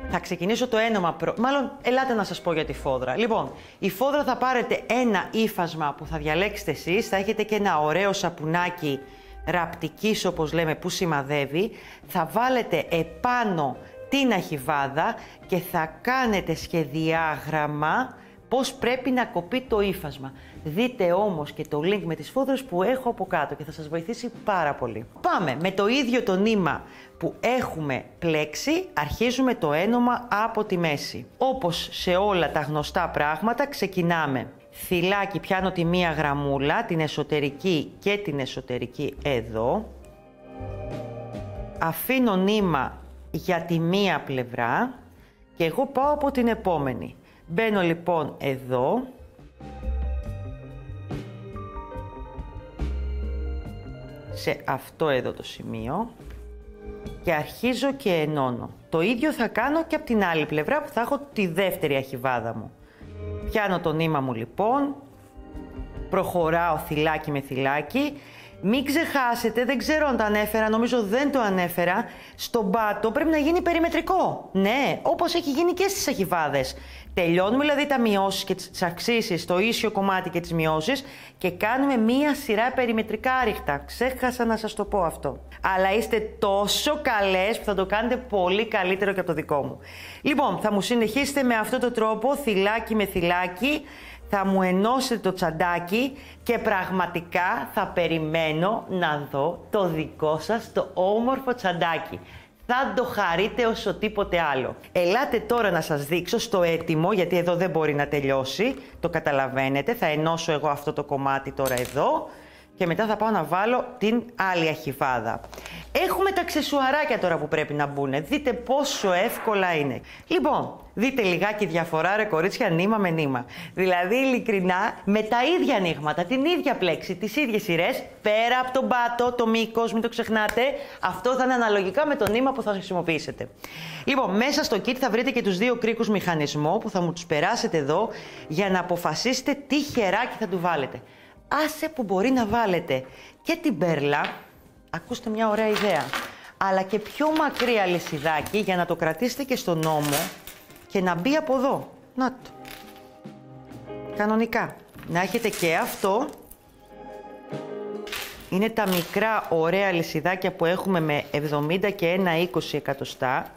Θα ξεκινήσω το ένωμα μάλλον ελάτε να σας πω για τη φόδρα. Λοιπόν, η φόδρα θα πάρετε ένα ύφασμα που θα διαλέξετε εσείς, θα έχετε και ένα ωραίο σαπουνάκι ραπτικής όπως λέμε που σημαδεύει, θα βάλετε επάνω την αχιβάδα και θα κάνετε σχεδιάγραμμα πώς πρέπει να κοπεί το ύφασμα. Δείτε όμως και το link με τις φόδρες που έχω από κάτω και θα σας βοηθήσει πάρα πολύ. Πάμε με το ίδιο το νήμα που έχουμε πλέξει, αρχίζουμε το ένωμα από τη μέση. Όπως σε όλα τα γνωστά πράγματα ξεκινάμε. Θυλάκι, πιάνω τη μία γραμμούλα, την εσωτερική και την εσωτερική εδώ. Αφήνω νήμα για τη μία πλευρά και εγώ πάω από την επόμενη. Μπαίνω λοιπόν εδώ, σε αυτό εδώ το σημείο και αρχίζω και ενώνω. Το ίδιο θα κάνω και από την άλλη πλευρά που θα έχω τη δεύτερη αχιβάδα μου. Πιάνω το νήμα μου λοιπόν, προχωράω θυλάκι με θυλάκι. Μην ξεχάσετε, δεν ξέρω αν το ανέφερα, νομίζω δεν το ανέφερα, στον πάτο πρέπει να γίνει περιμετρικό. Ναι, όπως έχει γίνει και στις αχιβάδες. Τελειώνουμε δηλαδή τα μειώσεις και τις αυξήσεις, το ίσιο κομμάτι και τις μειώσεις και κάνουμε μία σειρά περιμετρικά άριχτα. Ξέχασα να σας το πω αυτό. Αλλά είστε τόσο καλές που θα το κάνετε πολύ καλύτερο και από το δικό μου. Λοιπόν, θα μου συνεχίσετε με αυτόν τον τρόπο, θυλάκι με θυλάκι. Θα μου ενώσετε το τσαντάκι και πραγματικά θα περιμένω να δω το δικό σας το όμορφο τσαντάκι. Θα το χαρείτε όσο τίποτε άλλο. Ελάτε τώρα να σας δείξω στο έτοιμο, γιατί εδώ δεν μπορεί να τελειώσει, το καταλαβαίνετε. Θα ενώσω εγώ αυτό το κομμάτι τώρα εδώ και μετά θα πάω να βάλω την άλλη αχιβάδα. Έχουμε τα αξεσουαράκια τώρα που πρέπει να μπουν. Δείτε πόσο εύκολα είναι. Λοιπόν, δείτε λιγάκι διαφορά ρε κορίτσια, νήμα με νήμα. Δηλαδή ειλικρινά με τα ίδια ανοίγματα, την ίδια πλέξη, τις ίδιες σειρές, πέρα από τον πάτο, το μήκος, μην το ξεχνάτε. Αυτό θα είναι αναλογικά με το νήμα που θα χρησιμοποιήσετε. Λοιπόν, μέσα στο kit θα βρείτε και τους 2 κρίκους μηχανισμό που θα μου τους περάσετε εδώ για να αποφασίσετε τι χεράκι θα του βάλετε. άσε που μπορεί να βάλετε και την πέρλα, ακούστε μια ωραία ιδέα, αλλά και πιο μακρύ αλυσιδάκι για να το κρατήσετε και στον ώμο και να μπει από εδώ. Να το. Κανονικά. Να έχετε και αυτό. Είναι τα μικρά ωραία αλυσιδάκια που έχουμε με 70 και 1,20 εκατοστά.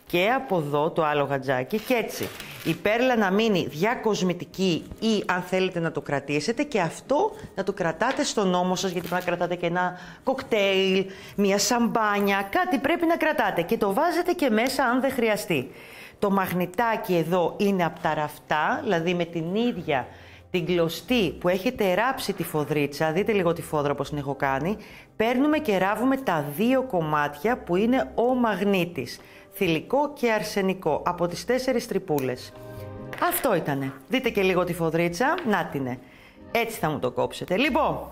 Και από εδώ το άλλο γατζάκι και έτσι. Η πέρλα να μείνει διακοσμητική ή αν θέλετε να το κρατήσετε και αυτό να το κρατάτε στον ώμο σας, γιατί πρέπει να κρατάτε και ένα κοκτέιλ, μια σαμπάνια, κάτι πρέπει να κρατάτε και το βάζετε και μέσα αν δεν χρειαστεί. Το μαγνητάκι εδώ είναι από τα ραφτά, δηλαδή με την ίδια την κλωστή που έχετε ράψει τη φοδρίτσα, δείτε λίγο τη φόδρα πώς την έχω κάνει, παίρνουμε και ράβουμε τα δύο κομμάτια που είναι ο μαγνήτης. Θηλυκό και αρσενικό, από τις 4 τρυπούλες. Αυτό ήτανε. Δείτε και λίγο τη φοδρίτσα, να τινε. Έτσι θα μου το κόψετε. Λοιπόν,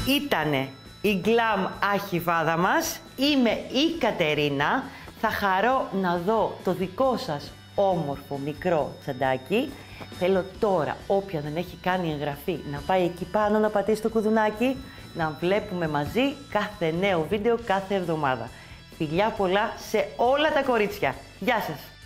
ήτανε η Glam Αχιβάδα μας. Είμαι η Κατερίνα. Θα χαρώ να δω το δικό σας όμορφο μικρό τσαντάκι. Θέλω τώρα, όποια δεν έχει κάνει εγγραφή, να πάει εκεί πάνω να πατήσει το κουδουνάκι, να βλέπουμε μαζί κάθε νέο βίντεο κάθε εβδομάδα. Φιλιά πολλά σε όλα τα κορίτσια. Γεια σας!